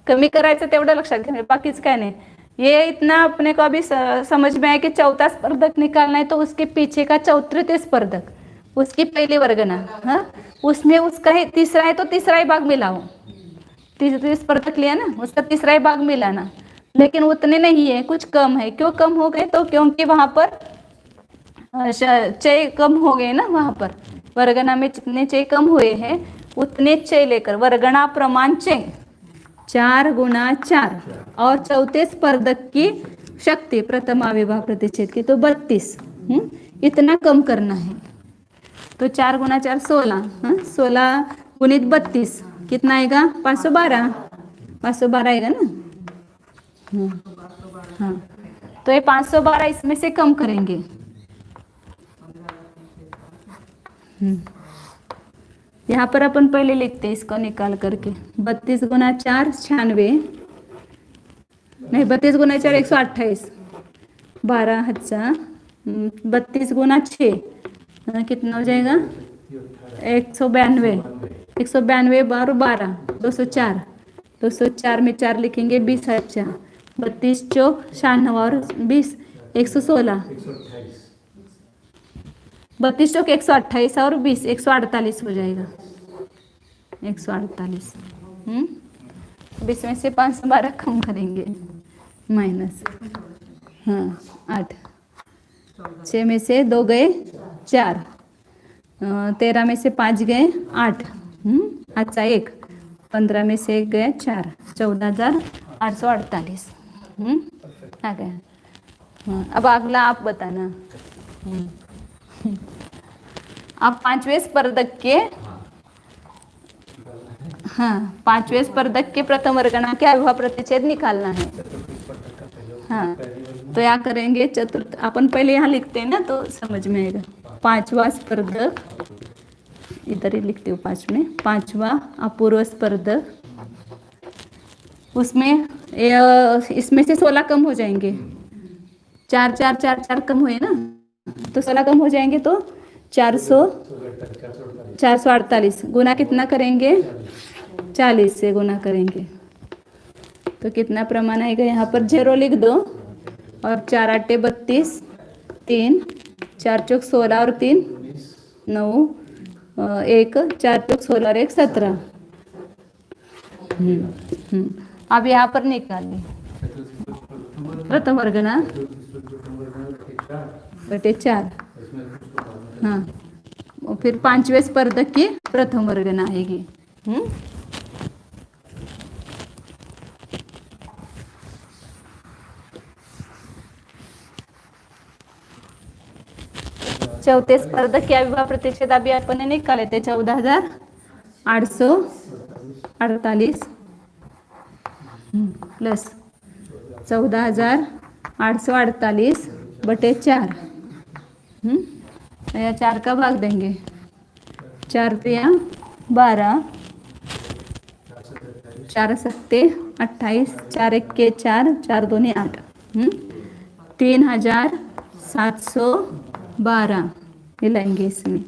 कमी करायचं तेवढं लक्षात घ्या, बाकीच काय नहीं। ये इतना अपने को अभी समझ में आया कि चौथा स्पर्धक निकालना है तो उसके पीछे का चौथे स्पर्धक, उसकी पहली वर्गना, हाँ उसमें उसका ही तीसरा है तो तीसरा ही भाग मिलाओ। तीसरे स्पर्धक लिया ना, उसका तीसरा ही भाग मिलाना, लेकिन उतने नहीं है, कुछ कम है। क्यों कम हो गए, तो क्योंकि वहां पर चय कम हो गए ना, वहां पर वर्गना में जितने चय कम हुए हैं उतने चय लेकर वर्गना प्रमाण चय 4 गुणा 4 और चौथे स्पर्धक की शक्ति प्रथम अविभाव प्रतिच्छेद की तो 32, इतना कम करना है। तो 4 गुणा 4 16, 16 गुणित 32 कितना आएगा, 512, 512 आएगा ना। हाँ तो ये 512 इसमें से कम करेंगे। यहाँ पर अपन पहले लिखते हैं इसको निकाल करके, 32 गुणा 4 96, नहीं 32 गुणा 4 128, 12,000, 32 गुणा 6 कितना हो जाएगा, 192, 192 बार 12, 204, 204 में 4 लिखेंगे 20,000, 32 चौक 96 और 20 116, 32 चौक 128 और 20 148 हो जाएगा, 148। अब इसमें से 512 कम करेंगे, माइनस, हाँ 8, 6 में से 2 गए 4, 13 में से 5 गए 8, अच्छा 1, 15 में से 1 गया 4, 14,848। आ गया। अब अगला आप बताना। अब 5वें स्पर्धक के, हाँ 5वें स्पर्धक के प्रथम वर्गना के अविभाज्य प्रतिच्छेद निकालना है। हाँ तो क्या करेंगे, चतुर्थ अपन पहले यहाँ लिखते हैं ना तो समझ में आएगा। 5वां स्पर्धक, इधर ही लिखती हूँ 5वां अपूर्व स्पर्धक, उसमें इसमें से 16 कम हो जाएंगे, 4 4 4 4 कम हुए ना, तो 16 कम हो जाएंगे तो 448 गुना कितना करेंगे, 40 से गुना करेंगे तो कितना प्रमाण आएगा, यहाँ पर 0 लिख दो और 4 8 32, 3 4 चौक 16 और 3 9, 1 4 चौक 16 और 1 17। अब यहाँ पर निकालिए प्रथम वर्ग ना बटे 4, हाँ और फिर 5वें स्पर्धक की प्रथम वर्गना आएगी। चौथे स्पर्धक के अविभाज्य प्रतिच्छेद अभी अपन ने निकाले थे 14,848 प्लस 14,848 बटे 4। या 4 का भाग देंगे, 4 तिया 12, 4 सत्ते 28, 4 1 4, 4 2 8, 3,712 मिलाएंगे इसमें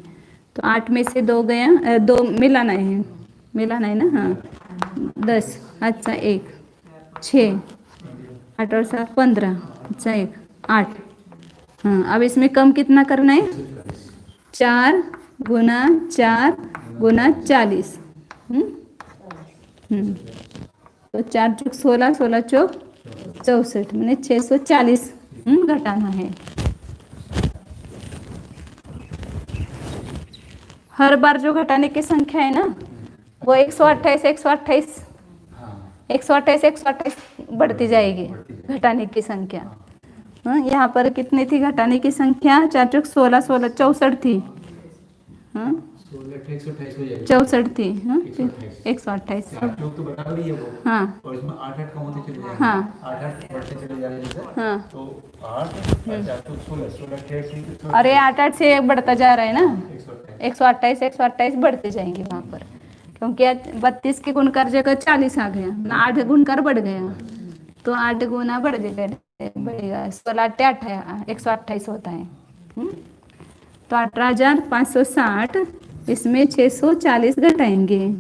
तो 8 में से 2 गया, 2 मिलाना है ना, हाँ 10, अच्छा 1 6, 8 और 7 15, अच्छा 1 8। हाँ अब इसमें कम कितना करना है, 4 गुना 4 गुना 40। तो 4 चौक 16, 16 चौक 64, मैंने 640 घटाना है। हर बार जो घटाने की संख्या है ना वो 128 128 128 128 बढ़ती जाएगी घटाने की संख्या। यहाँ पर कितनी थी घटाने की संख्या, 4 चौक 16 16 64 थी, 64 थी, 128। हाँ और इसमें 8 8 कम होते चले जाएंगे, हाँ 8 8 बढ़ते चले जाएंगे सर। हाँ तो 8 16 16 16 अरे 8 8 से बढ़ता जा रहा है ना, 128 128 बढ़ते जाएंगे वहाँ पर, क्योंकि 32 के गुणकार जगह 40 आ गया ना, 8 गुणकार बढ़ गया तो 8 गुना बढ़ेगा 16 8 128 होता है। तो 18,560 इसमें 640 घटाएंगे,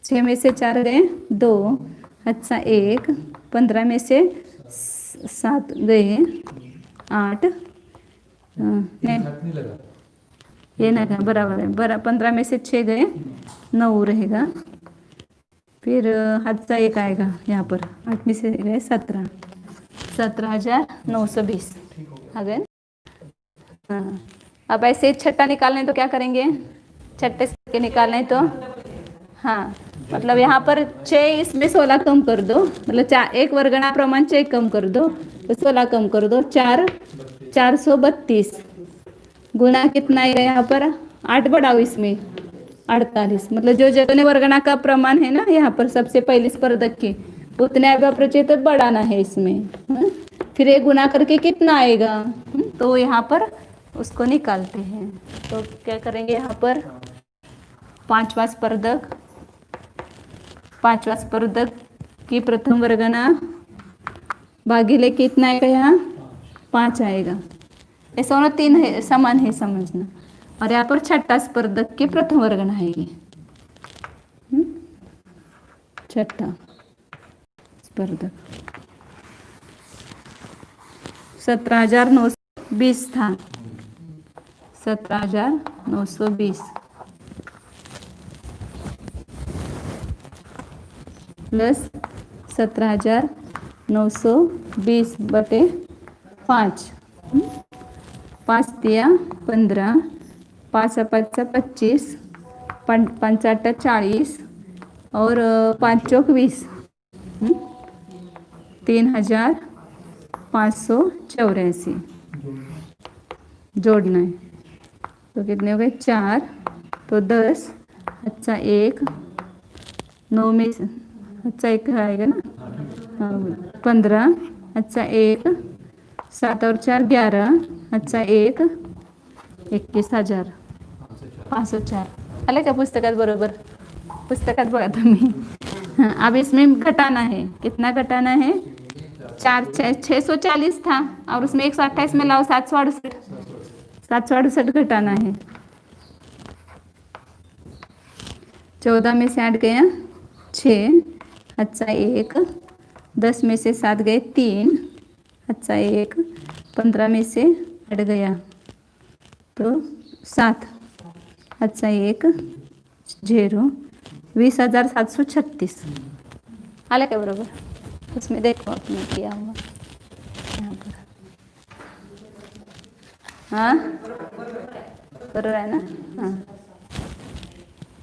6 में से 4 गए 2, अच्छा 1, 15 में से 7 गए 8, नहीं लगा ये ना बराबर है, 15 में से 6 गए 9 रहेगा, फिर हाथ 1 आएगा यहाँ पर, 8 में से गए 17, 17,920 आ गए। हाँ अब ऐसे छठा निकालना है तो क्या करेंगे, छठे के निकालना है तो हाँ मतलब यहाँ पर 6 इसमें 16 कम कर दो, मतलब 1 वर्गना प्रमाण 6 कम कर दो तो 16 कम कर दो, 4 432 गुना कितना आएगा यहाँ पर 8 बढ़ाओ इसमें 48, मतलब जो जगह वर्गना का प्रमाण है ना यहाँ पर सबसे पहले स्पर्धक की उतने अविभाज्य प्रतिच्छेद बढ़ाना है इसमें। फिर ये गुना करके कितना आएगा, तो यहाँ पर उसको निकालते हैं। तो क्या करेंगे यहाँ पर 5वां स्पर्धक की प्रथम वर्गना भागिले कितना आएगा, यहाँ 5 आएगा, ये दोनों 3 है समान है समझना, और यहाँ पर छठा स्पर्धक की प्रथम वर्गना आएगी, छठा स्पर्धक 17,920 था, 17,920 प्लस 17,920 बटे 5, 5 तिया 15, 5 5 25, पाँच 40 और 5 चौक 20, 3584 जोड़ना है। तो कितने हो गए 4, तो 10, अच्छा 1, 9 में से अच्छा 1 आएगा ना, 15, अच्छा 1, 7 और 4 11, अच्छा 1, 21,504 आले का पुस्तकात बरोबर? पुस्तकात बघा तुम्ही। हाँ, अब इसमें घटाना है, कितना घटाना है 640 था और उसमें 128 में लाओ 768 घटाना है। 14 में से 8 गया 6, अच्छा 1, 10 में से 7 गए 3, अच्छा 1, 15 में से 8 गया तो 7, अच्छा 1, 0, 20,736 आला क्या बरोबर? उसमें देखो आपने किया हुआ यहाँ पर। हाँ बरोबर है ना? हाँ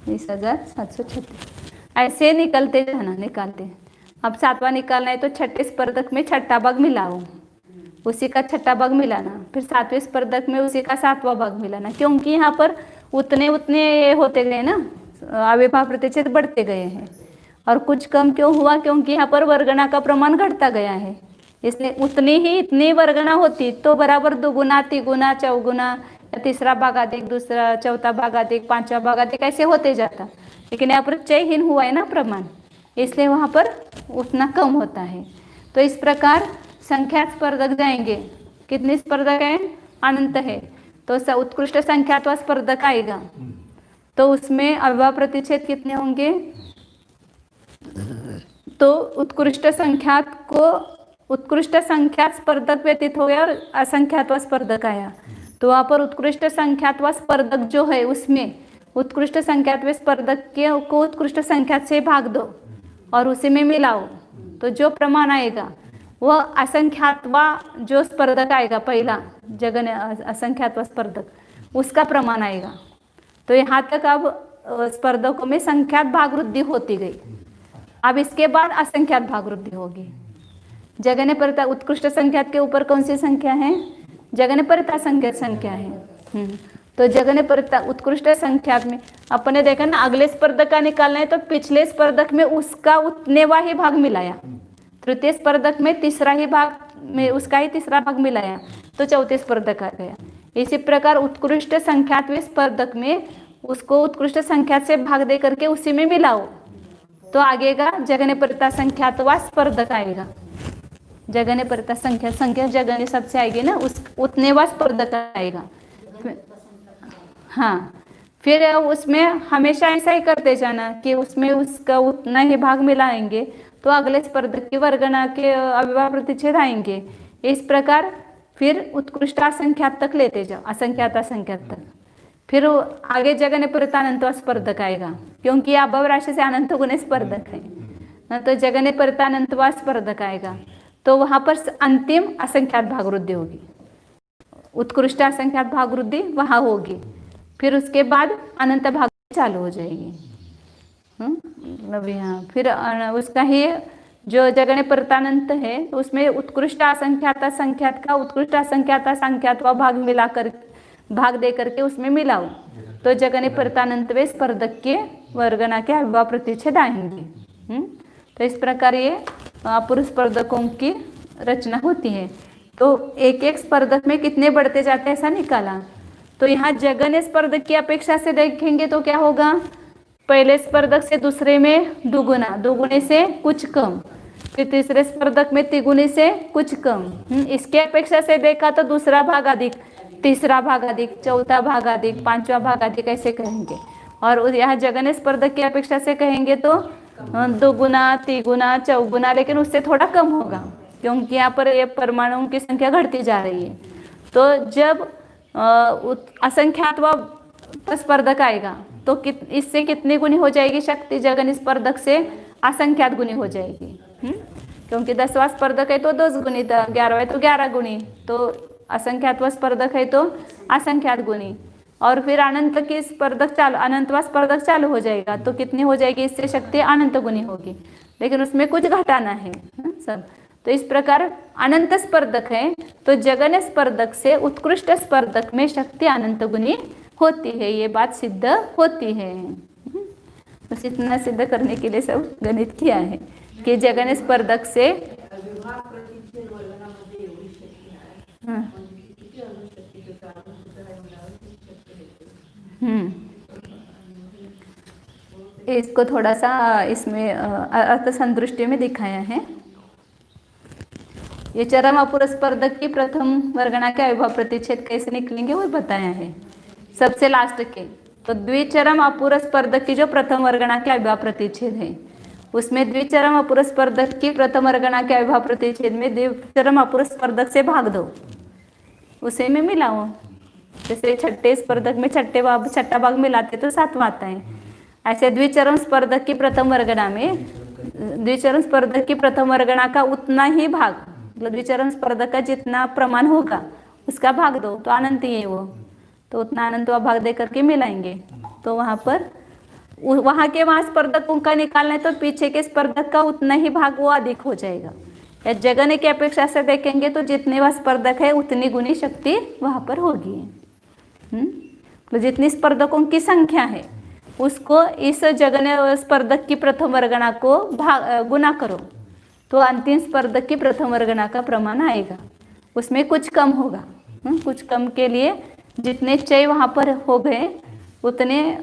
20,736 ऐसे निकलते जाना, निकालते। अब 7वां निकालना है तो छठे स्पर्धक में छठा भाग मिलाओ, उसी का छठा भाग मिलाना, फिर 7वें स्पर्धक में उसी का 7वां भाग मिलाना, क्योंकि यहाँ पर उतने उतने होते गए ना, अविभाज्य प्रतिच्छेद बढ़ते गए हैं। और कुछ कम क्यों हुआ? क्योंकि यहाँ पर वर्गना का प्रमाण घटता गया है, इसलिए उतनी ही इतनी वर्गना होती तो बराबर दुगुना, तिगुना, चौगुना, तीसरा भाग अधिक, दूसरा चौथा भाग अधिक, पांचवा भाग अधिक ऐसे होते जाता। लेकिन यहाँ पर चयहीन हुआ है ना प्रमाण, इसलिए वहाँ पर उतना कम होता है। तो इस प्रकार संख्यात स्पर्धक जाएंगे। कितने स्पर्धक हैं? अनंत है। तो उत्कृष्ट संख्यात्वा स्पर्धक आएगा, तो उसमें अविभाज्य प्रतिच्छेद कितने होंगे? तो उत्कृष्ट संख्यात स्पर्धक व्यतीत हो गया और असंख्यात्वा स्पर्धक आया। तो वहाँ पर उत्कृष्ट संख्यात्वा स्पर्धक जो है उसमें उत्कृष्ट संख्यात्व स्पर्धक को उत्कृष्ट संख्यात से भाग दो और उसी में मिलाओ, तो जो प्रमाण आएगा वह असंख्यात्वा जो स्पर्धक आएगा, पहला जगन असंख्यात्वा स्पर्धक, उसका प्रमाण आएगा। तो यहाँ तक अब स्पर्धकों में संख्यात भाग वृद्धि होती गई। अब इसके बाद असंख्यात भाग वृद्धि होगी। जगन परिता उत्कृष्ट संख्यात के ऊपर कौन सी संख्या है? जगन परिता संख्यात संख्या है। तो जगन परिता उत्कृष्ट संख्यात में अपने देखा ना, अगले स्पर्धक का निकालना है तो पिछले स्पर्धक में उसका उतनेवा ही भाग मिलाया, तृतीय स्पर्धक में तीसरा ही भाग में उसका ही तीसरा भाग मिलाया, तो चौथे स्पर्धक आ गया। इसी प्रकार उत्कृष्ट संख्यात्व स्पर्धक में उसको उत्कृष्ट संख्या से भाग दे करके उसी में मिलाओ, तो आगेगा जगन परिता संख्यात्वा स्पर्धक आएगा। जगन परिता संख्या जगन सबसे आएगी ना, उस उतनेवा स्पर्धक आएगा। हाँ, फिर उसमें हमेशा ऐसा ही करते जाना कि उसमें उसका उतना ही भाग मिलाएंगे तो अगले स्पर्धक की वर्गना के अविभाज्य प्रतिच्छेद आएंगे। इस प्रकार फिर उत्कृष्ट असंख्यात तक लेते जाओ, असंख्यात असंख्यात तक। फिर आगे जगन परिता अनंतवा स्पर्धक आएगा, क्योंकि अभव राशि से अनंत गुने स्पर्धक है, तो जगन परिता अनंतवा स्पर्धक आएगा। तो वहां पर अंतिम असंख्यात भाग वृद्धि होगी, उत्कृष्ट असंख्यात भाग वृद्धि वहां होगी। फिर उसके बाद अनंत भाग चालू हो जाएगी। यहाँ फिर उसका ही जो जगन परितानंत है उसमें उत्कृष्ट असंख्याता संख्यात का उत्कृष्ट असंख्याता संख्यात्वा भाग मिलाकर भाग दे करके उसमें मिलाओ, तो जगन परितानंत वे स्पर्धक के वर्गना के अविभाज्य प्रतिच्छेद आएंगे। तो इस प्रकार ये पुरुष स्पर्धकों की रचना होती है। तो एक एक स्पर्धक में कितने बढ़ते जाते हैं ऐसा निकाला। तो यहाँ जगन स्पर्धक की अपेक्षा से देखेंगे तो क्या होगा? पहले स्पर्धक से दूसरे में दुगुना, दुगुने से कुछ कम, फिर तीसरे स्पर्धक में तिगुने से कुछ कम। इसके अपेक्षा से देखा तो दूसरा भाग अधिक, तीसरा भाग अधिक, चौथा भाग अधिक, पांचवा भाग अधिक ऐसे कहेंगे। और यहाँ जगन स्पर्धक की अपेक्षा से कहेंगे तो दुगुना, तिगुना, चौगुना, लेकिन उससे थोड़ा कम होगा क्योंकि यहाँ पर ये परमाणुओं की संख्या घटती जा रही है। तो जब असंख्यात्वा स्पर्धक आएगा तो इससे कितनी गुनी हो जाएगी शक्ति? जगन स्पर्धक से असंख्यात गुनी हो जाएगी। क्योंकि 10वां स्पर्धक है तो 10 गुनी, 11वां है तो 11 गुनी, तो असंख्यात्वा स्पर्धक है तो असंख्यात गुनी। और फिर अनंत की स्पर्धक चालू, अनंतवा स्पर्धक चालू हो जाएगा तो कितनी हो जाएगी, इससे शक्ति अनंत गुनी होगी, लेकिन उसमें कुछ घटाना है सब। तो इस प्रकार अनंत स्पर्धक है तो जगन स्पर्धक से उत्कृष्ट स्पर्धक में शक्ति अनंत गुनी होती है, ये बात सिद्ध होती है। बस इतना सिद्ध करने के लिए सब गणित किया है कि जगन स्पर्धक से इसको थोड़ा सा इसमें अर्थ संदृष्टि में दिखाया है। ये चरम अपूर्व स्पर्धक की प्रथम वर्गणा के अविभाव प्रतिच्छेद कैसे निकलेंगे वो बताया है सबसे लास्ट के। तो द्विचरम अपूर्व स्पर्धक की जो प्रथम वर्गणा के अविभाव प्रतिच्छेद है उसमें द्विचरम अपूर्व स्पर्धक की प्रथम वर्गणा के अविभाव प्रतिच्छेद में द्विचरम अपूर्व स्पर्धक से भाग दो, उसे में मिलाओ। जैसे छठे स्पर्धक में छठा भाग मिलाते तो सातवां आता है, ऐसे द्विचरम स्पर्धक की प्रथम वर्गणा में द्विचरम स्पर्धक की प्रथम वर्गणा का उतना ही भाग, मतलब द्विचरम स्पर्धक का जितना प्रमाण होगा उसका भाग दो तो अनंत ही है वो, तो उतना अनंत भाग दे करके मिलाएंगे। तो वहाँ पर वहाँ के वहाँ स्पर्धकों का निकालना है तो पीछे के स्पर्धक का उतना ही भाग वो अधिक हो जाएगा। या जगन की अपेक्षा से देखेंगे तो जितने वह स्पर्धक है उतनी गुनी शक्ति वहाँ पर होगी। तो जितनी स्पर्धकों की संख्या है उसको इस जगन स्पर्धक की प्रथम वर्गणा को गुना करो तो अंतिम स्पर्धक की प्रथम वर्गणा का प्रमाण आएगा, उसमें कुछ कम होगा। कुछ कम के लिए जितने चय वहाँ पर हो गए उतने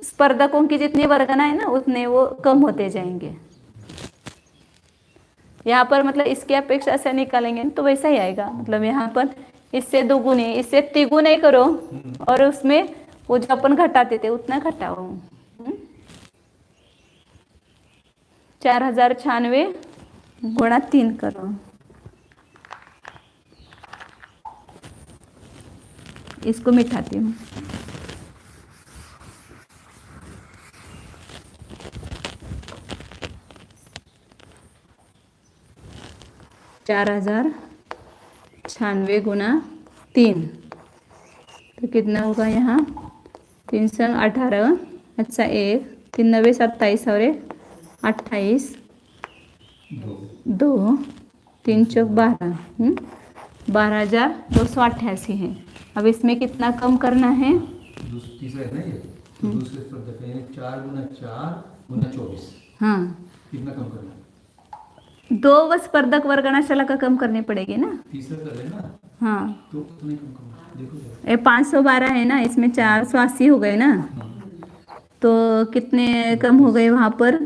स्पर्धकों की जितनी वर्गणा है ना उतने वो कम होते जाएंगे। यहाँ पर मतलब इसकी अपेक्षा से निकालेंगे तो वैसा ही आएगा, मतलब यहाँ पर इससे दोगुने इससे तिगुने करो और उसमें वो जो अपन घटाते थे उतना घटाओ। 4096 गुणा 3 करो, इसको मिटाती हूँ। चार 4096 गुणा 3 तो कितना होगा यहाँ 318, अच्छा 1 3 9 27 और 28 2 3 चौक 12 12,288 है। अब इसमें कितना कम करना है, तीसरा है ना ये, तो दूसरे स्पर्धक है 4 गुना 4 गुना 24। हाँ कितना कम करना है, 2 स्पर्धक वर्गणाशाला का कम करनी पड़ेगी ना, तीसरा कर लेना। हाँ तो कितने कम करना, देखो ये 512 है ना, इसमें 480 हो गए ना, तो कितने कम हो गए वहाँ पर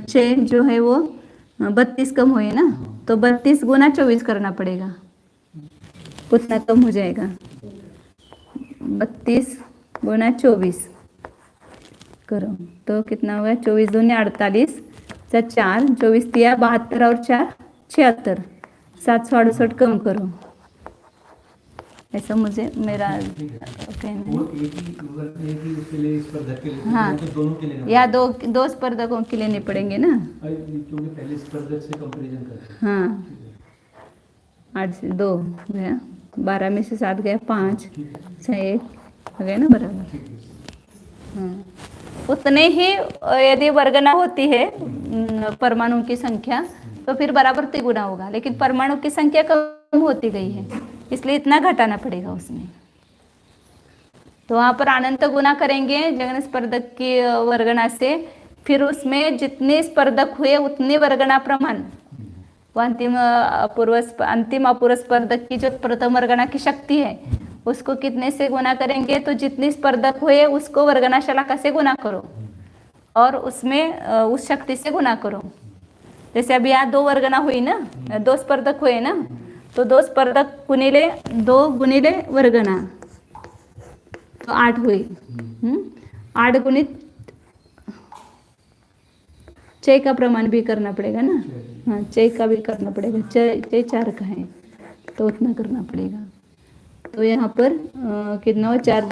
6 जो है वो 32 कम हुए ना, तो 32 गुना 24 करना पड़ेगा, उतना कम हो जाएगा। 32 गुना 24 करो तो कितना होगा, 24 दूनी 48 4 24 दिया 72 और 4 76 768 कम करो, ऐसा मुझे मेरा कहना है। हाँ या दो स्पर्धकों के लेने पड़ेंगे ना, क्योंकि पहले स्पर्धक से कंपैरिजन करते हैं। हाँ 8 से 2 गया, 12 में से 7 गया, 5 6 1 हो गया ना बराबर। हाँ उतने ही यदि वर्गना होती है परमाणु की संख्या तो फिर बराबर तिगुना होगा, लेकिन परमाणु की संख्या कम होती गई है इसलिए इतना घटाना पड़ेगा उसमें। तो वहाँ पर अनंत गुना करेंगे जगन स्पर्धक की वर्गना से, फिर उसमें जितने स्पर्धक हुए उतनी वर्गना प्रमाण वो अंतिम अपूर्व स्पर्धक की जो प्रथम वर्गना की शक्ति है उसको कितने से गुना करेंगे, तो जितनी स्पर्धक हुए उसको वर्गनाशाला से गुना करो और उसमें उस शक्ति से गुना करो। जैसे अभी यहाँ 2 वर्गना हुई ना, 2 स्पर्धक हुए ना, तो 2 स्पर्धक गुणिले 2 गुणिले वर्गना तो 8 हुई। 8 गुणित 6 का प्रमाण भी करना पड़ेगा ना, हाँ 6 का भी करना पड़ेगा, 6 4 का है तो उतना करना पड़ेगा। तो यहाँ पर कितना हो, 4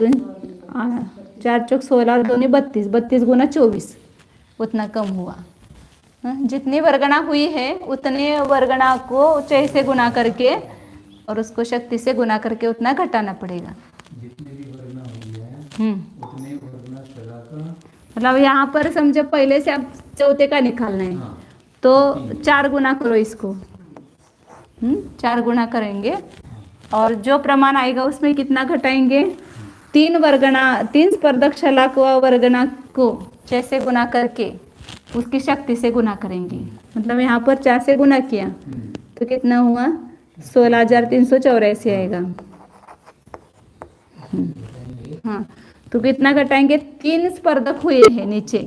चौक 16 और 2 32 32 गुना 24 उतना कम हुआ। जितनी वर्गणा हुई है उतने वर्गणा को 6 से गुना करके और उसको शक्ति से गुना करके उतना घटाना पड़ेगा। जितने भी वर्गना उतने वर्गनाशला का मतलब यहाँ पर समझो पहले से अब चौथे का निकालना है। हाँ, तो 4 गुना करो इसको। 4 गुना करेंगे और जो प्रमाण आएगा उसमें कितना घटाएंगे, 3 स्पर्धक शलाक व वर्गनाक को 6 से गुना करके उसकी शक्ति से गुना करेंगे। मतलब यहाँ पर 4 से गुना किया तो कितना हुआ, 16,384 आएगा। हाँ, तो कितना घटाएंगे, 3 स्पर्धक हुए हैं नीचे,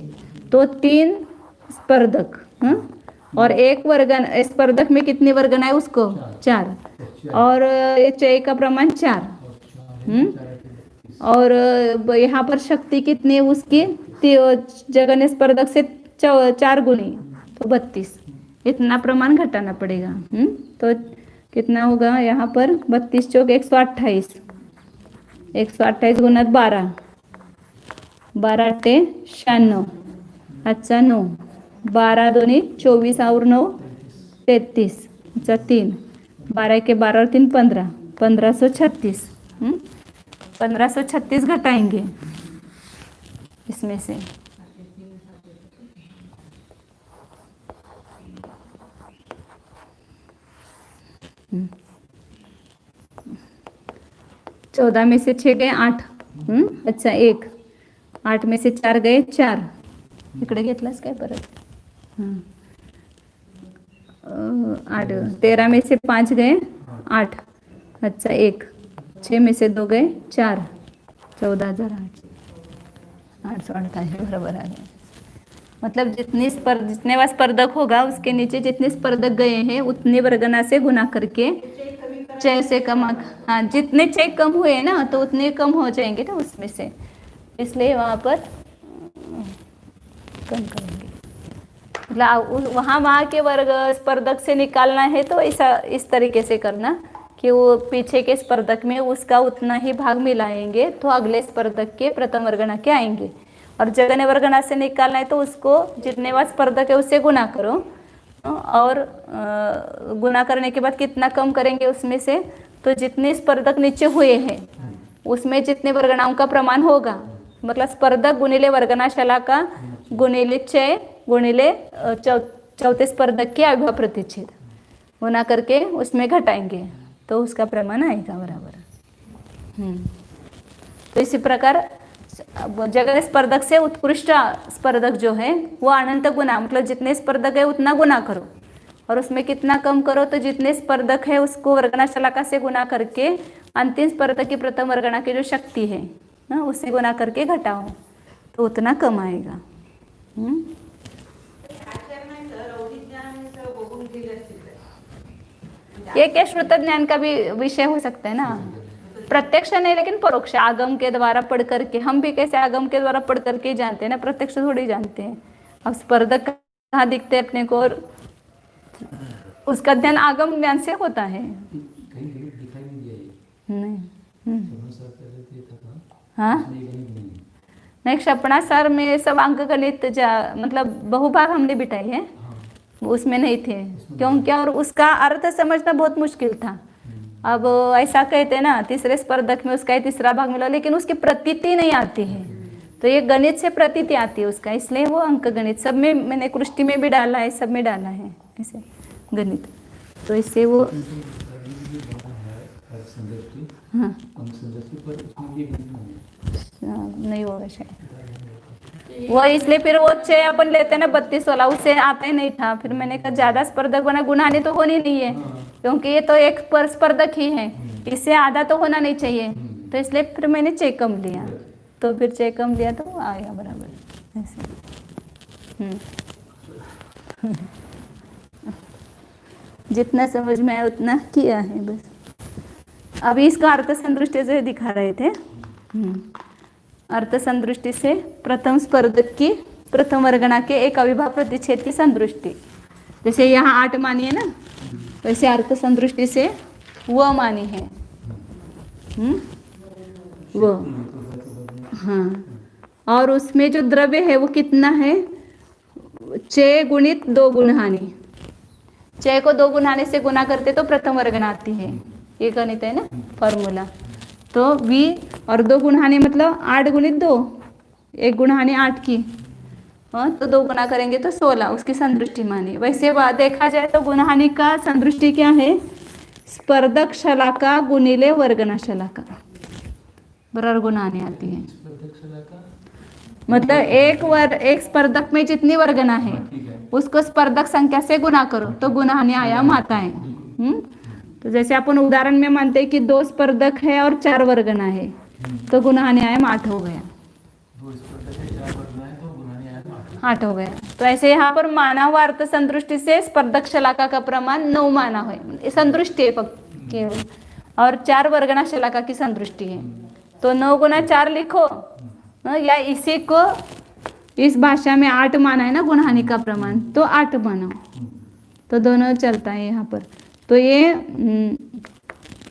तो 3 स्पर्धक। और एक स्पर्धक में कितनी वर्गन है उसको 4, और ये चय का प्रमाण 4। और यहाँ पर शक्ति कितनी है उसकी, जगन स्पर्धक से 4 गुनी, तो 32। इतना प्रमाण घटाना पड़ेगा। तो कितना होगा यहाँ पर, 32 चौक 128, 128 गुना 12, 12 8 96, अच्छा 9, 12 दूनी 24 और 9 33, अच्छा 3, 12 के 12 और 3 15, 1536। 1536 घटाएंगे इसमें से। चौदह में से 6 गए 8, अच्छा 1, 8 में से 4 गए 4, इकडे घेतलास काय परत, 8, 13 में से 5 गए 8, अच्छा 1, 6 में से 2 गए 4, 14,848 बराबर आ गया। मतलब जितने बार स्पर्धक होगा उसके नीचे जितने स्पर्धक गए हैं उतने वर्गना से गुना करके 6 से कम, हाँ जितने 6 कम हुए ना तो उतने कम हो जाएंगे ना उसमें से, इसलिए वहाँ पर कम करेंगे। मतलब वहाँ के वर्ग स्पर्धक से निकालना है तो ऐसा इस तरीके से करना कि वो पीछे के स्पर्धक में उसका उतना ही भाग मिलाएंगे तो अगले स्पर्धक के प्रथम वर्गना के आएंगे। और जगन्य वर्गना से निकालना है तो उसको जितने बार स्पर्धक है उससे गुना करो, और गुना करने के बाद कितना कम करेंगे उसमें से, तो जितने स्पर्धक नीचे हुए हैं उसमें जितने वर्गनाओं का प्रमाण होगा, मतलब स्पर्धक गुणिले वर्गना शलाका गुणिले 6 गुणिले चौथे स्पर्धक के अविभाज्य प्रतिच्छेद गुना करके उसमें घटाएंगे तो उसका प्रमाण आएगा बराबर। तो इसी प्रकार जगह स्पर्धक से उत्कृष्ट स्पर्धक जो है वो अनंत गुना, मतलब जितने स्पर्धक है उतना गुना करो और उसमें कितना कम करो, तो जितने स्पर्धक है उसको वर्गना शलाका से गुना करके अंतिम स्पर्धक की प्रथम वर्गना की जो शक्ति है ना उससे गुना करके घटाओ तो उतना कम आएगा। ये क्या श्रुत ज्ञान का भी विषय हो सकता है ना, प्रत्यक्ष नहीं लेकिन परोक्ष, आगम के द्वारा पढ़ करके, हम भी कैसे आगम के द्वारा पढ़ करके जानते हैं ना, प्रत्यक्ष थोड़ी जानते हैं। अब स्पर्धक कहाँ दिखते हैं अपने को, और उसका ध्यान आगम ज्ञान से होता है। नहीं हाँ नहीं, क्षपणा सर में सब अंक गणित मतलब बहुभाग हमने बिठाई है, उसमें नहीं थे क्योंकि, और उसका अर्थ समझना बहुत मुश्किल था। अब ऐसा कहते हैं ना तीसरे स्पर्धक में उसका तीसरा भाग मिला, लेकिन उसकी प्रतीति नहीं आती है, तो ये गणित से प्रतीति आती है उसका, इसलिए वो अंक गणित सब में मैंने कृष्टि में भी डाला है, सब में डाला है ऐसे गणित, तो इससे वो हाँ नहीं होगा शायद वो, इसलिए फिर वो 6 अपन लेते ना 32 वाला, उससे आते नहीं था। फिर मैंने कहा ज्यादा स्पर्धक बना, गुनानी तो होनी नहीं है क्योंकि ये तो एक पर स्पर्धक ही है, इससे आधा तो होना नहीं चाहिए, तो इसलिए फिर मैंने 6 कम लिया, तो फिर 6 कम लिया तो आया बराबर ऐसे। जितना समझ में आया उतना किया है बस। अभी इसका अर्थ संदृष्टि से दिखा रहे थे, अर्थ संदृष्टि से प्रथम स्पर्धक की प्रथम वर्गना के एक अविभाज्य प्रतिच्छेद की संदृष्टि, जैसे यहाँ 8 मानी है ना, वैसे अर्थ संदृष्टि से वो मानी है वो, हाँ, और उसमें जो द्रव्य है वो कितना है, 6 गुणित 2 गुणहानि, 6 को 2 गुणहानि से गुना करते तो प्रथम वर्गना आती है, ये गणित है ना फॉर्मूला। तो V और 2 गुणहानी मतलब 8 गुणित 2, 1 गुणहानी 8 की, तो 2 गुना करेंगे तो 16 उसकी संदृष्टि मानी। वैसे देखा जाए तो गुणहानी का संदृष्टि क्या है, स्पर्धक शलाका गुणिले वर्गना शलाका बराबर गुणहानी आती है। मतलब एक स्पर्धक में जितनी वर्गना है उसको स्पर्धक संख्या से गुना करो तो गुणहानी आयाम आता है। तो जैसे अपन उदाहरण में मानते हैं कि 2 स्पर्धक है और 4 वर्गना है तो गुणहानी आयाम 8 हो गया, 8 हो गया। तो ऐसे यहाँ पर माना हुआ अर्थ संदृष्टि से स्पर्धक शलाका का प्रमाण 9 माना है, संदृष्टि है केवल, और 4 वर्गना शलाका की संदृष्टि है। तो 9 गुना 4 लिखो, या इसी को इस भाषा में 8 माना है ना गुणहानी का प्रमाण, तो 8 मानो, तो दोनों चलता है यहाँ पर। तो ये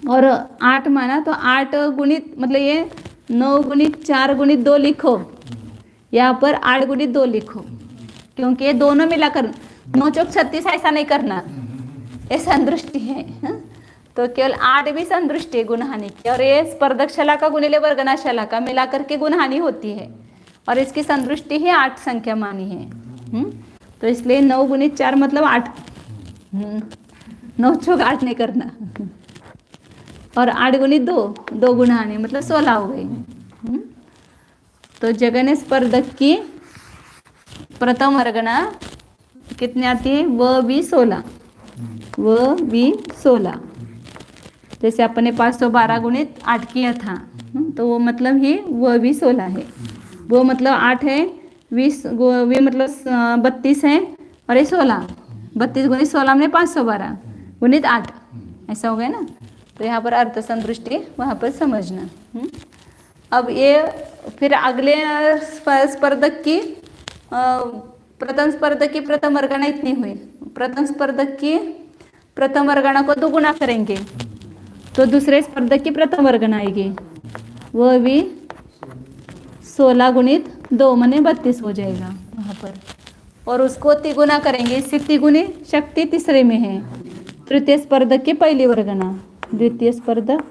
और 8 माना तो 8 गुणित मतलब ये 9 गुणित 4 गुणित 2 लिखो, यहाँ पर 8 गुणित 2 लिखो, क्योंकि ये दोनों मिलाकर 9 चौक 36 ऐसा नहीं करना, ये संदृष्टि है। तो केवल 8 भी संदृष्टि है गुणहानी की, और ये स्पर्धक शलाका गुणिले वर्गना शलाका मिलाकर के गुणहानी होती है, और इसकी संदृष्टि ही 8 संख्या मानी है। तो इसलिए 9 गुणित 4 मतलब 8, 9 चौक 8 नहीं करना, और 8 गुणित 2 गुणहानी मतलब 16 हो गई। तो जगन स्पर्धक की प्रथम वर्गना कितनी आती है, व भी 16, व भी 16। जैसे अपने 512 गुणित 8 किया था, तो वो मतलब ही व भी 16 है। वो मतलब 8 है, 20 वी मतलब 32 है, और ये 16, 32 गुणित 16 में 512 गुणित 8 ऐसा हो गया ना। तो यहाँ पर अर्थ संदृष्टि वहाँ पर समझना। अब ये फिर अगले स्पर्धक की प्रथम स्पर्धक की प्रथम वर्गना इतनी हुई, प्रथम स्पर्धक की प्रथम वर्गना को 2 गुना करेंगे तो दूसरे स्पर्धक की प्रथम वर्गना आएगी, वह भी 16 गुणित 2 माने 32 हो जाएगा वहाँ पर, और उसको तिगुना करेंगे, इससे तिगुनी शक्ति तीसरे में है। तृतीय स्पर्धक की पहली वर्गना, द्वितीय स्पर्धक,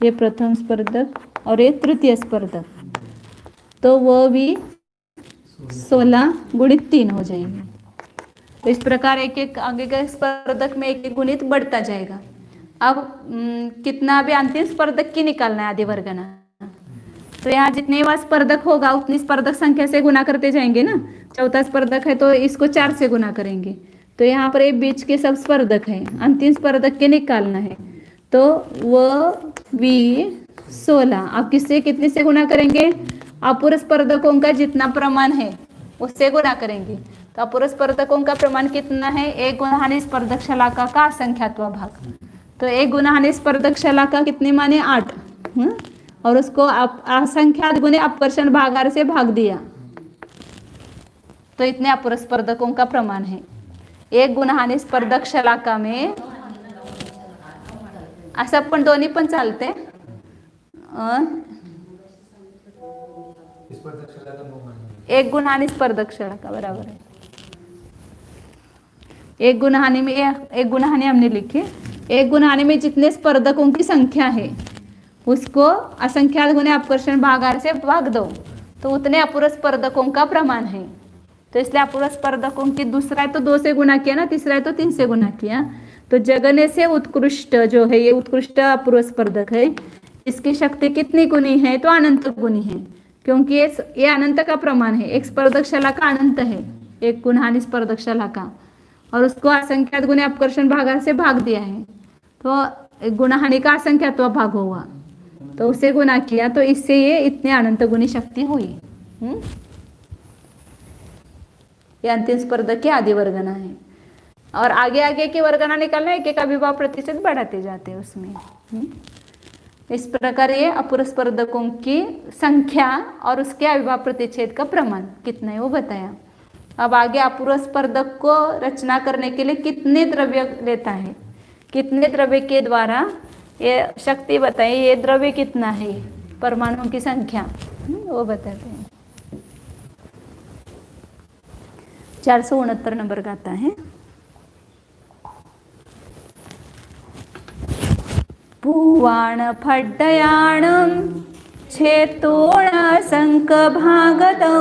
ये प्रथम स्पर्धक और ये तृतीय स्पर्धक, तो वह भी 16 गुणित 3 हो जाएंगे। तो इस प्रकार एक एक आगे के स्पर्धक में एक एक गुणित बढ़ता जाएगा। अब कितना भी अंतिम स्पर्धक की निकालना है आदि वर्गना, तो यहाँ जितने वह स्पर्धक होगा उतनी स्पर्धक संख्या से गुना करते जाएंगे ना। चौथा स्पर्धक है तो इसको 4 से गुना करेंगे, तो यहाँ पर एक बीच के सब स्पर्धक है, अंतिम स्पर्धक के निकालना है, तो वह भी 16। अब किससे कितने से गुना करेंगे, अपूर्व स्पर्धकों का जितना प्रमाण है उससे गुना करेंगे। तो अपूर्व स्पर्धकों का प्रमाण कितना है, 1 गुणहानी स्पर्धक शलाका का असंख्यात्व भाग। तो 1 गुणहानी स्पर्धक शलाका कितने माने 8, और उसको असंख्यात गुणे अपकर्षण भागार से भाग दिया, तो इतने अपूर्व स्पर्धकों का प्रमाण है। 1 गुणहानी स्पर्धक शलाका में असं पण दोन्ही पण चालते, एक गुणहानी स्पर्धक शलाका बराबर है। एक गुणहानी में एक गुणहानी हमने लिखी, एक गुणहानी में जितने स्पर्धकों की संख्या है उसको असंख्यात गुणे अपकर्षण भागार से भाग दो, तो उतने अपूर्व स्पर्धकों का प्रमाण है। तो इसलिए अपूर्व स्पर्धकों की दूसरा है तो 2 से गुना किया ना, तीसरा है तो 3 से गुना किया। तो जगने से उत्कृष्ट जो है ये उत्कृष्ट अपूर्व स्पर्धक है, इसकी शक्ति कितनी गुनी है, तो अनंत गुनी है, क्योंकि ये अनंत का प्रमाण है। एक स्पर्धक शलाका अनंत है, एक गुणहानी स्पर्धक शलाका, और उसको असंख्यात गुणे अपकर्षण भागार से भाग दिया है, तो गुणहानी का असंख्यात्व भाग हुआ, तो उसे गुना किया, तो इससे ये इतने अनंत गुणी शक्ति हुई। ये अंतिम स्पर्धक की आदि वर्गना है, और आगे आगे की वर्गना निकालना एक एक अभिभाव प्रतिशत बढ़ाते जाते हैं उसमें। इस प्रकार ये अपूर्व स्पर्धकों की संख्या और उसके अभिभाव प्रतिच्छेद का प्रमाण कितना है वो बताया। अब आगे अपूर्व स्पर्धक को रचना करने के लिए कितने द्रव्य लेता है, कितने द्रव्य के द्वारा ये शक्ति बताइए, ये द्रव्य कितना है, परमाणुओं की संख्या वो बताते हैं। 469 नंबर का आता है। पुवाण फड्डयाणं छेतोण शङ्खभागतौ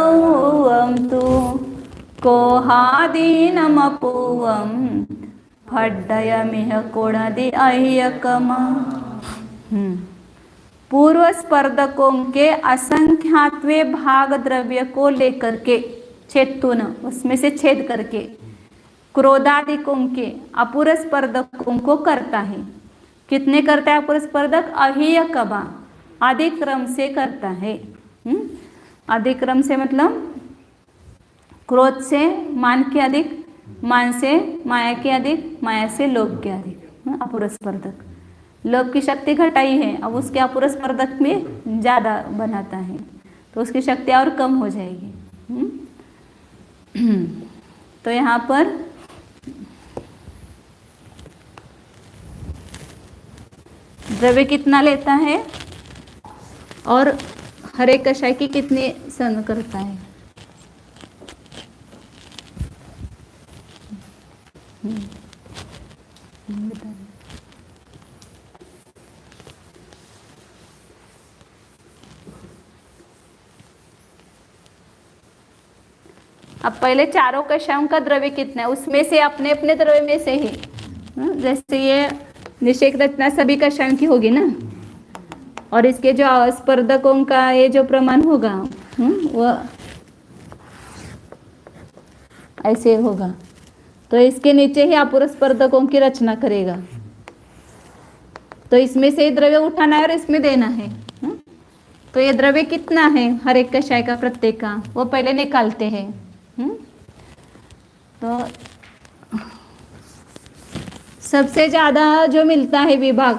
तु कोहादीनमपूवं फड्डयमिह कोणदि अह्यकमा। पूर्व स्पर्धकों के असंख्यात्वे भाग द्रव्य को लेकर के छेदून, उसमें से छेद करके क्रोधादिकों के अपूर्व स्पर्धकों को करता है। कितने करता है अपूर्व स्पर्धक? अह्यकमा, आदि क्रम से करता है। आदि क्रम से मतलब क्रोध से मान के अधिक, मान से माया के अधिक, माया से लोभ के अधिक, अपूर्व स्पर्धक। लोभ की शक्ति घटाई है, अब उसके अपूर्व स्पर्धक में ज़्यादा बनाता है तो उसकी शक्ति और कम हो जाएगी। तो यहाँ पर द्रव्य कितना लेता है और हर एक कषाय की कितनी सहन करता है। अब पहले चारों कषायों का द्रव्य कितना है, उसमें से अपने अपने द्रव्य में से ही, जैसे ये निषेक रचना सभी कषायों की होगी ना, और इसके जो स्पर्धकों का ये जो प्रमाण होगा वह ऐसे होगा, तो इसके नीचे ही अपूर्व स्पर्धकों की रचना करेगा। तो इसमें से द्रव्य उठाना है और इसमें देना है। तो ये द्रव्य कितना है हर एक कषाय का, प्रत्येक का, वो पहले निकालते हैं। तो सबसे ज्यादा जो मिलता है विभाग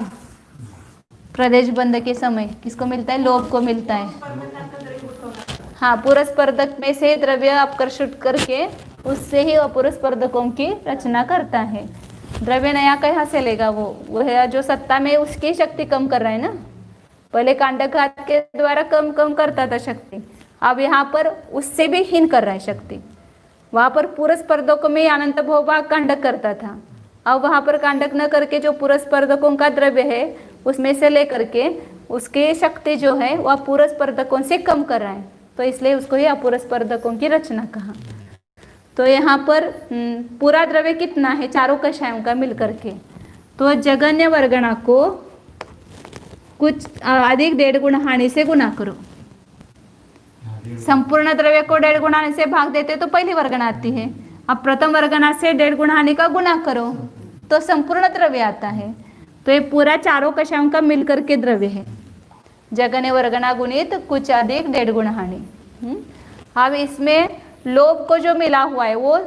प्रदेश बंद के समय किसको मिलता है? लोभ को मिलता है। हाँ, पूर्व स्पर्धक में से द्रव्य आकर्षित करके उससे ही अपूर्व स्पर्धकों की रचना करता है। द्रव्य नया कहाँ से लेगा? वो है जो सत्ता में उसकी शक्ति कम कर रहा है ना। पहले कांडघात के द्वारा कम कम करता था शक्ति, अब यहाँ पर उससे भी हीन कर रहा है शक्ति। वहाँ पर पूर्व स्पर्धकों में अनंत भोभाग कांडक करता था, अब वहाँ पर कांडक न करके जो पूर्व स्पर्धकों का द्रव्य है उसमें से लेकर के उसकी शक्ति जो है वह पूर्व स्पर्धकों से कम कर रहा है, तो इसलिए उसको ही अपूर्व स्पर्धकों की रचना कहा। तो यहाँ पर पूरा द्रव्य कितना है चारों कषायों का मिलकर के? तो जगन्य वर्गणा को कुछ अधिक 1.5 गुना हानि से गुना करो। संपूर्ण द्रव्य को 1.5 गुना हानि से भाग देते तो पहली वर्गणा आती है। अब प्रथम वर्गणा से 1.5 गुना हानि का गुना करो तो संपूर्ण द्रव्य आता है। तो ये पूरा चारों कषायों का मिलकर के द्रव्य है। जगन्य वर्गणा गुणित कुछ अधिक 1.5 गुना हानि। अब इसमें लोभ को जो मिला हुआ है वो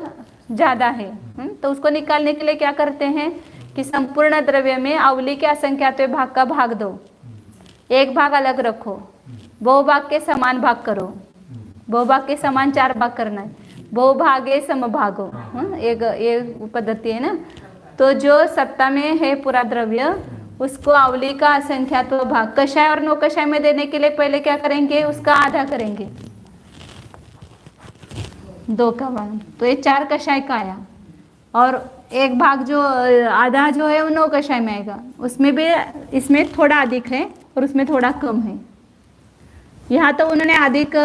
ज्यादा है, तो उसको निकालने के लिए क्या करते हैं कि संपूर्ण द्रव्य में अवली के असंख्यात भाग का भाग दो, एक भाग अलग रखो, बहुभाग के समान भाग करो। बहुभाग के समान 4 भाग करना है, बहुभागे समभागो, एक पद्धति है ना। तो जो सत्ता में है पूरा द्रव्य उसको अवली का असंख्यात भाग कषाय और 9 कषाय में देने के लिए पहले क्या करेंगे? उसका आधा करेंगे, 2 का भाग। तो ये 4 कषाय का आया और एक भाग जो आधा जो है वो 9 कषाय में आएगा। उसमें भी इसमें थोड़ा अधिक है और उसमें थोड़ा कम है। यहाँ तो उन्होंने अधिक,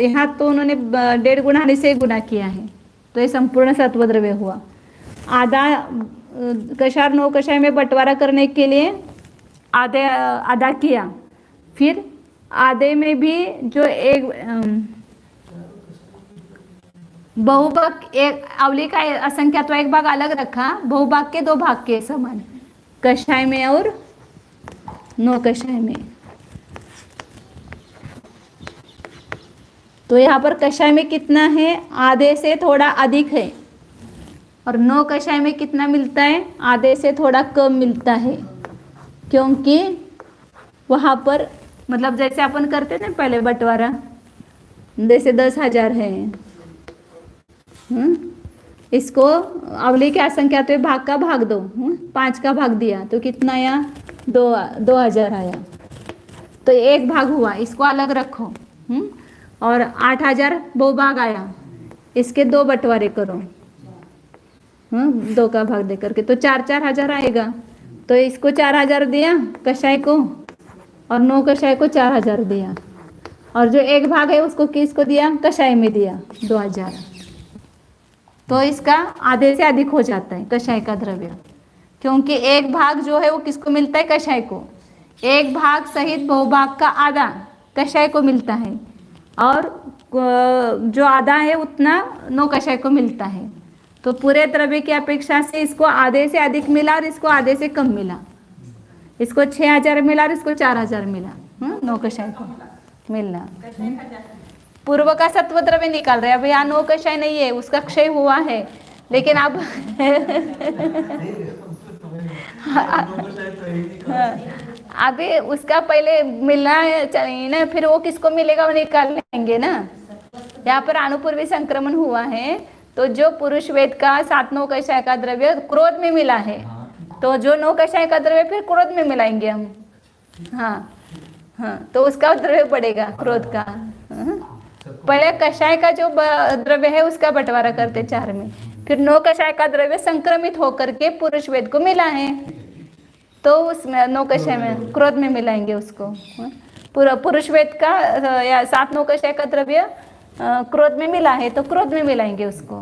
यहाँ तो उन्होंने 1.5 गुना हानि से गुना किया है, तो ये संपूर्ण सत्व द्रव्य हुआ। आधा कषाय 9 कषाय में बंटवारा करने के लिए आधा किया, फिर आधे में भी जो एक बहुभाग, एक अवली का असंख्यात एक भाग अलग रखा, बहुभाग के 2 भाग के समान कषाय में और 9 कषाय में। तो यहाँ पर कषाय में कितना है? आधे से थोड़ा अधिक है। और 9 कषाय में कितना मिलता है? आधे से थोड़ा कम मिलता है, क्योंकि वहाँ पर मतलब जैसे अपन करते थे पहले बंटवारा, जैसे 10,000 है, इसको अवली के असंख्यात भाग का भाग दो, 5 का भाग दिया तो कितना आया? 2,000 आया। तो एक भाग हुआ, इसको अलग रखो। और 8,000 बहुभाग आया, इसके 2 बंटवारे करो, 2 का भाग दे करके, तो 4,000 आएगा। तो तो इसको 4000 दिया कषाय को, और 9 कषाय को 4000 दिया, और जो 1 भाग है उसको किसको दिया, कषाय में दिया 2000। तो इसका आधे से अधिक हो जाता है कषाय का द्रव्य, क्योंकि 1 भाग जो है वो किसको मिलता है, कषाय को। 1 भाग सहित बहुभाग का आधा कषाय को मिलता है, और जो आधा है उतना 9 कषाय को मिलता है। तो पूरे द्रव्य की अपेक्षा से इसको आधे से अधिक मिला और इसको आधे से कम मिला। इसको 6000 मिला और इसको 4000 मिला, 9 कषाय को मिलना। पूर्व का सत्व द्रव्य निकाल रहे हैं। अब यहाँ 9 कषाय नहीं है, उसका क्षय हुआ है, लेकिन अब अभी उसका पहले मिलना चाहिए ना, फिर वो किसको मिलेगा वो निकाल लेंगे ना। यहाँ पर अनुपूर्वी संक्रमण हुआ है, तो जो पुरुष वेद का 7-9 कषाय का द्रव्य क्रोध में मिला है, तो जो 9 कषाय का द्रव्य फिर क्रोध में मिलाएंगे हम। हाँ, तो उसका द्रव्य बढ़ेगा क्रोध का। पहले कषाय का जो द्रव्य है उसका बंटवारा करते 4 में, फिर 9 कषाय का द्रव्य संक्रमित होकर के पुरुष वेद को मिला है, तो उसमें 9 कषाय में क्रोध में मिलाएंगे उसको। पूरा पुरुष वेद का या 7-9 कषाय का द्रव्य क्रोध में मिला है, तो क्रोध में मिलाएंगे उसको।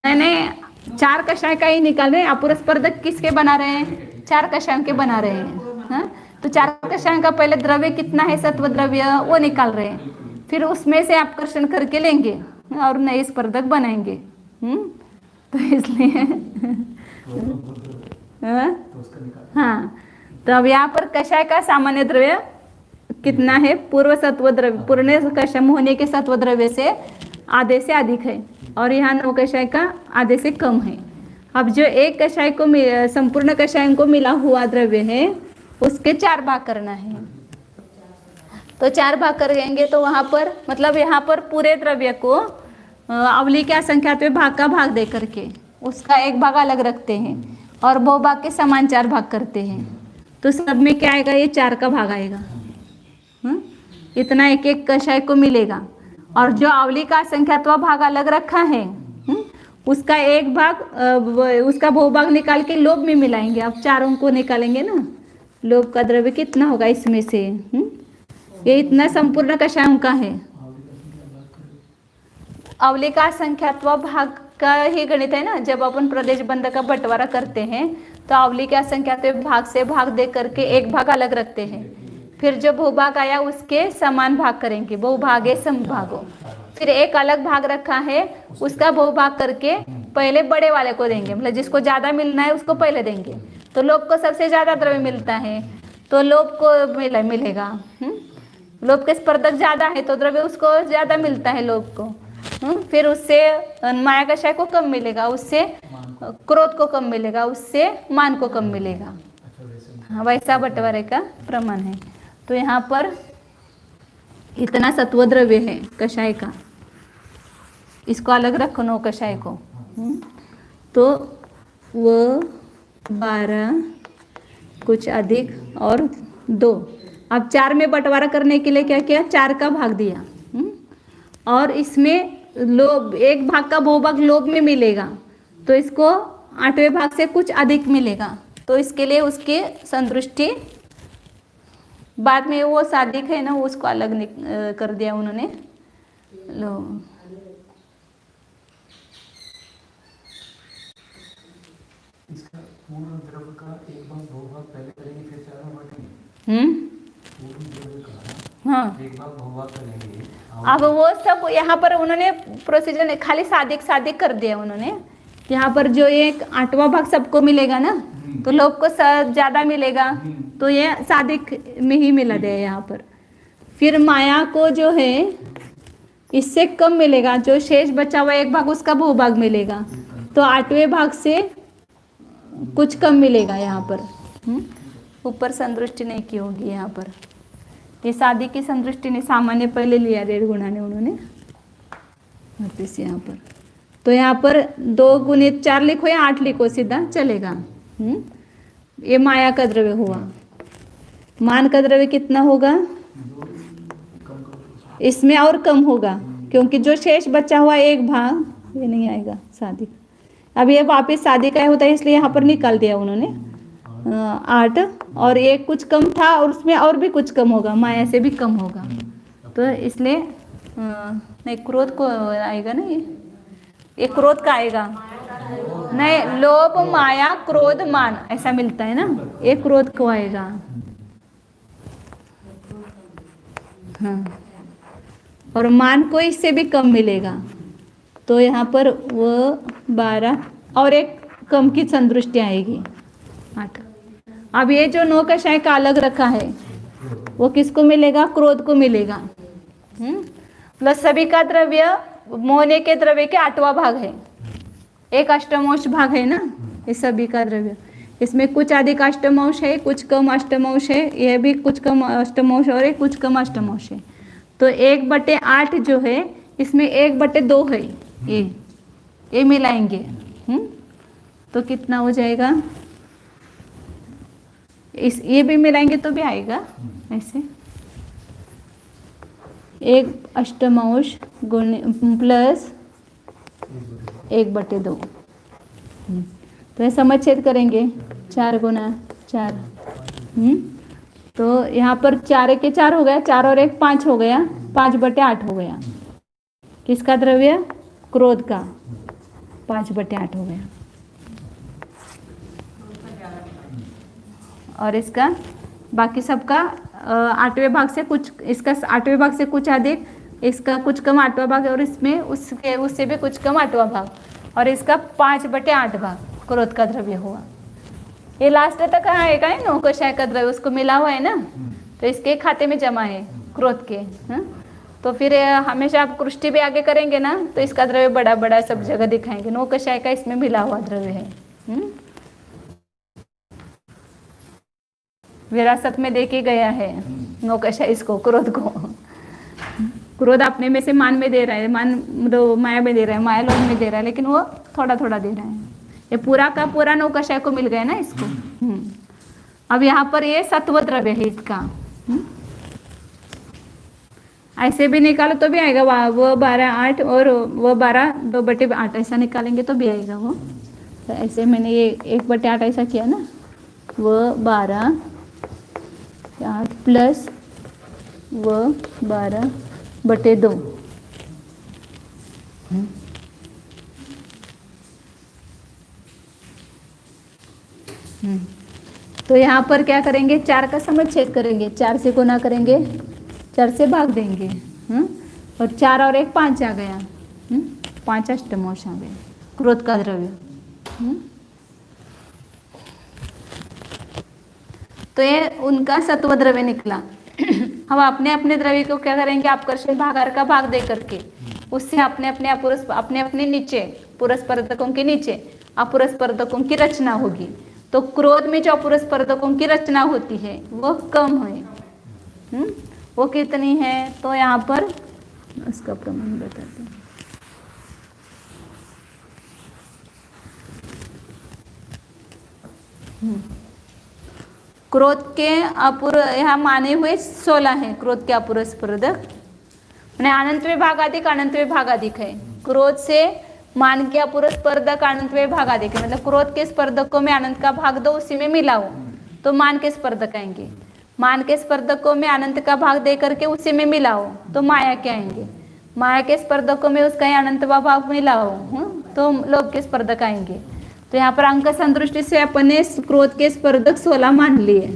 नहीं, 4 कषाय का ही निकाल रहे हैं। अपुरस्पर्धक किसके बना रहे हैं, 4 कषायों के बना रहे हैं। तो 4 कषायों का पहले द्रव्य कितना है, सत्व द्रव्य, वो निकाल रहे हैं, फिर उसमें से आकर्षण करके लेंगे और नए स्पर्धक बनाएंगे। तो इसलिए हाँ, तो अब यहाँ पर कषाय का सामान्य द्रव्य कितना है, पूर्व सत्व द्रव्य, पूर्ण कषम होने के सत्व द्रव्य से आधे से अधिक है, और यहाँ 9 कषाय का आधे से कम है। अब जो 1 कषाय को संपूर्ण कषाय को मिला हुआ द्रव्य है उसके 4 भाग करना है। तो 4 भाग करेंगे तो वहाँ पर मतलब यहाँ पर पूरे द्रव्य को अवली के असंख्यात भाग का भाग दे करके उसका 1 भाग अलग रखते हैं, और बहुभाग के समान 4 भाग करते हैं। तो सब में क्या आएगा, ये 4 का भाग आएगा। इतना 1-1 कषाय को मिलेगा, और जो अवली का असंख्यात्व भाग अलग रखा है उसका 1 भाग उसका बहुभाग निकाल के लोभ में मिलाएंगे। अब 4 को निकालेंगे ना, लोभ का द्रव्य कितना होगा इसमें से, ये इतना संपूर्ण कषायों का है। अवली का असंख्यात्व भाग का ही गणित है ना। जब अपन प्रदेश बंध का बंटवारा करते हैं तो अवली के असंख्यात्व भाग से भाग दे करके 1 भाग अलग रखते हैं, फिर जो बहुभाग आया उसके समान भाग करेंगे, बहुभागे समभागो। फिर 1 अलग भाग रखा है उसका बहुभाग करके पहले बड़े वाले को देंगे, मतलब जिसको ज्यादा मिलना है उसको पहले देंगे। तो लोभ को सबसे ज्यादा द्रव्य मिलता है तो लोभ को मिलेगा। लोभ के स्पर्धक ज्यादा है तो द्रव्य उसको ज्यादा मिलता है लोभ को। फिर उससे माया कषाय को कम मिलेगा, उससे क्रोध को कम मिलेगा, उससे मान को कम मिलेगा। हाँ, वैसा बंटवारे का प्रमाण है। तो यहाँ पर इतना सत्व द्रव्य है कषाय का, इसको अलग रखो 9 कषाय को। तो वो 12 कुछ अधिक और 2। अब 4 में बंटवारा करने के लिए क्या किया, 4 का भाग दिया, और इसमें लोभ 1 भाग का बहुभाग लोभ में मिलेगा, तो इसको 8वें भाग से कुछ अधिक मिलेगा। तो इसके लिए उसकी संतुष्टि बाद में वो साधिक है ना, उसको अलग कर दिया उन्होंने। लो इसका पूर्ण द्रव्य का 1 भाग 2 भाग पहले करेंगे, फिर 4 में बांटेंगे। पूर्ण द्रव्य का हाँ 1 भाग 2 भाग करेंगे। अब वो सब यहाँ पर उन्होंने प्रोसीजर खाली साधिक कर दिया उन्होंने। यहाँ पर जो एक 8वां भाग सबको मिलेगा ना, तो लोग को ज्यादा मिलेगा, तो ये साधिक में ही मिला दिया यहाँ पर। फिर माया को जो है इससे कम मिलेगा, जो शेष बचा हुआ 1 भाग उसका बहुभाग मिलेगा, तो 8वें भाग से कुछ कम मिलेगा यहाँ पर। ऊपर संतुष्टि नहीं की होगी यहाँ पर, ये साधी की संतुष्टि ने सामान्य पहले लिया 1.5 गुणा ने उन्होंने वापिस यहाँ पर। तो यहाँ पर 2 गुणित 4 लिखो या 8 लिखो सीधा चलेगा। ये माया का द्रव्य हुआ। मान का द्रव्य कितना होगा, इसमें और कम होगा, क्योंकि जो शेष बचा हुआ 1 भाग ये नहीं आएगा साधिक, अब ये वापस शादी का होता है इसलिए यहाँ पर निकाल दिया उन्होंने 8, और एक कुछ कम था और उसमें और भी कुछ कम होगा, माया से भी कम होगा, तो इसलिए नहीं क्रोध को आएगा ना, ये क्रोध का आएगा नहीं, लोभ माया क्रोध मान ऐसा मिलता है ना, ये क्रोध को आएगा। हाँ, और मान को इससे भी कम मिलेगा, तो यहाँ पर वो 12 और एक कम की संदृष्टि आएगी 8। अब ये जो 9 कषाय का अलग रखा है वो किसको मिलेगा? क्रोध को मिलेगा। प्लस सभी का द्रव्य मोहने के द्रव्य के 8वां भाग है, एक अष्टमांश भाग है ना इस सभी का द्रव्य, इसमें कुछ अधिक अष्टमांश है, कुछ कम अष्टमांश है, यह भी कुछ कम अष्टमांश और एक कुछ कम अष्टमांश है, तो 1/8 जो है इसमें 1/2 है, ये मिलाएंगे तो कितना हो जाएगा? इस ये भी मिलाएंगे तो भी आएगा ऐसे, 1 अष्टमांश गुण प्लस 1/2, तो ये समच्छेद करेंगे 4 गुना 4, तो यहाँ पर 4 के 4 हो गया, 4 और 1 5 हो गया, 5/8 हो गया। किसका द्रव्य? क्रोध का 5/8 हो गया। और इसका बाकी सबका 8वें भाग से कुछ, इसका 8वें भाग से कुछ अधिक, इसका कुछ कम 8वां भाग, और इसमें उससे भी कुछ कम 8वां भाग, और इसका 5/8 भाग क्रोध का द्रव्य हुआ। ये लास्ट तक आएगा है 9 कषाय का द्रव्य, उसको मिला हुआ है ना, तो इसके खाते में जमा है क्रोध के। तो फिर हमेशा आप कृष्टि भी आगे करेंगे ना तो इसका द्रव्य बड़ा बड़ा सब जगह दिखाएंगे, 9 कषाय का इसमें मिला हुआ द्रव्य है। विरासत में देके गया है 9 कषाय इसको, क्रोध को। क्रोध अपने में से मान में दे रहा है, मान माया में दे रहा है, माया लोभ में दे रहा है, लेकिन वो थोड़ा थोड़ा दे रहा है। ये पूरा का पूरा 9 कषाय को मिल गया ना इसको। अब यहाँ पर ये सत्व द्रव्य है इसका। ऐसे भी निकालो तो भी आएगा, वो 12/8 और वो 12 2/8 ऐसा निकालेंगे तो भी आएगा वो। तो ऐसे मैंने ये 1/8 ऐसा किया ना, वो 12/8 प्लस वो 12/2। तो यहाँ पर क्या करेंगे? 4 का समच्छेद करेंगे, 4 से गुना करेंगे, 4 से भाग देंगे, और 4 और 1 5 आ गया, 5 अष्टमांश आ गया क्रोध का द्रव्य। तो ये उनका सत्व द्रव्य निकला। हम अपने अपने द्रव्य को क्या करेंगे? अपकर्षण भागार का भाग दे करके उससे अपने अपने नीचे पुरस्पर्धकों के नीचे अपुरस्पर्धकों की रचना होगी। तो क्रोध में जो अपुरस्पर्धकों की रचना होती है वो कम है। वो कितनी है? तो यहाँ पर उसका प्रमाण बताते हैं। क्रोध के यहाँ माने हुए 16 है क्रोध के अपुरस्पर्धक, मैंने अनंत में भाग अधिक है। क्रोध से मान के अपुरस्पर्धक अनंत में भाग अधिक है, मतलब क्रोध के स्पर्धकों में अनंत का भाग दो, उसी में मिलाओ तो मान के स्पर्धक आएंगे। मान के स्पर्धकों में अनंत का भाग दे करके उसी में मिलाओ तो माया के आएंगे। माया के स्पर्धकों में उसका ही अनंत भाग मिलाओ तो लोभ के स्पर्धक आएंगे। तो यहाँ पर अंक संदृष्टि से अपने क्रोध के स्पर्धक 16 मान लिए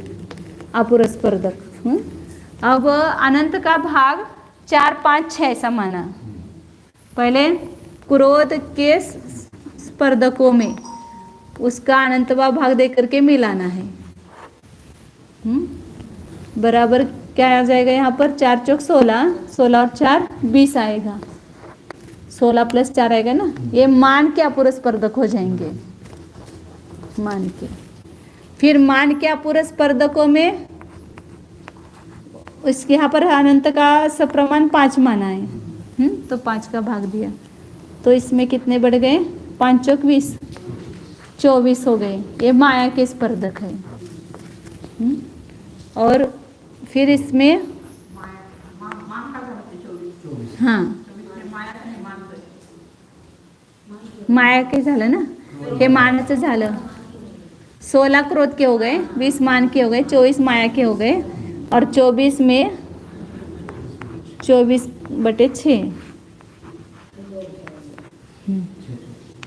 अपुरस्पर्धक। अब अनंत का भाग 4 5 6 ऐसा माना। पहले क्रोध के स्पर्धकों में उसका अनंतवा भाग दे करके मिलाना है। बराबर क्या आ जाएगा? यहाँ पर 4 चौक 16, 16 और 4 20 आएगा, 16 प्लस 4 आएगा ना। ये मान के अपुरस्पर्धक हो जाएंगे, मान के। फिर मान के अपुरस्पर्धकों में उसके यहाँ पर अनंत का सप्रमाण 5 माना है, तो 5 का भाग दिया तो इसमें कितने बढ़ गए? 5 चौक 20, 24 हो गए। ये माया के स्पर्धक है। और फिर इसमें हाँ माया के झालं ना, हे मानाचं झालं. 16 क्रोध के हो गए, 20 मान के हो गए, 24 माया के हो गए और 24 में 24/6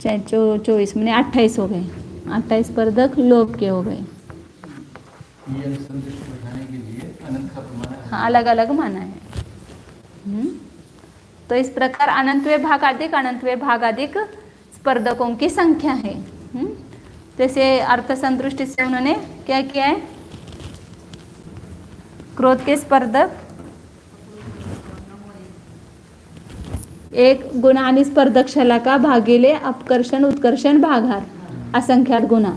चाहे 24 में 28 हो गए. 28 स्पर्धक लोभ के हो गए. ये संतुष्ट बैठाने के लिए अनंत का प्रमाण है. हाँ, अलग अलग माना है. तो इस प्रकार अनंतवे भाग अधिक स्पर्धकों की संख्या है. जैसे अर्थ संतुष्टि से उन्होंने क्या किया है, क्रोध के स्पर्धक एक गुणानी स्पर्धक शलाका भागीले अपकर्षण उत्कर्षण भागार असंख्यात गुना,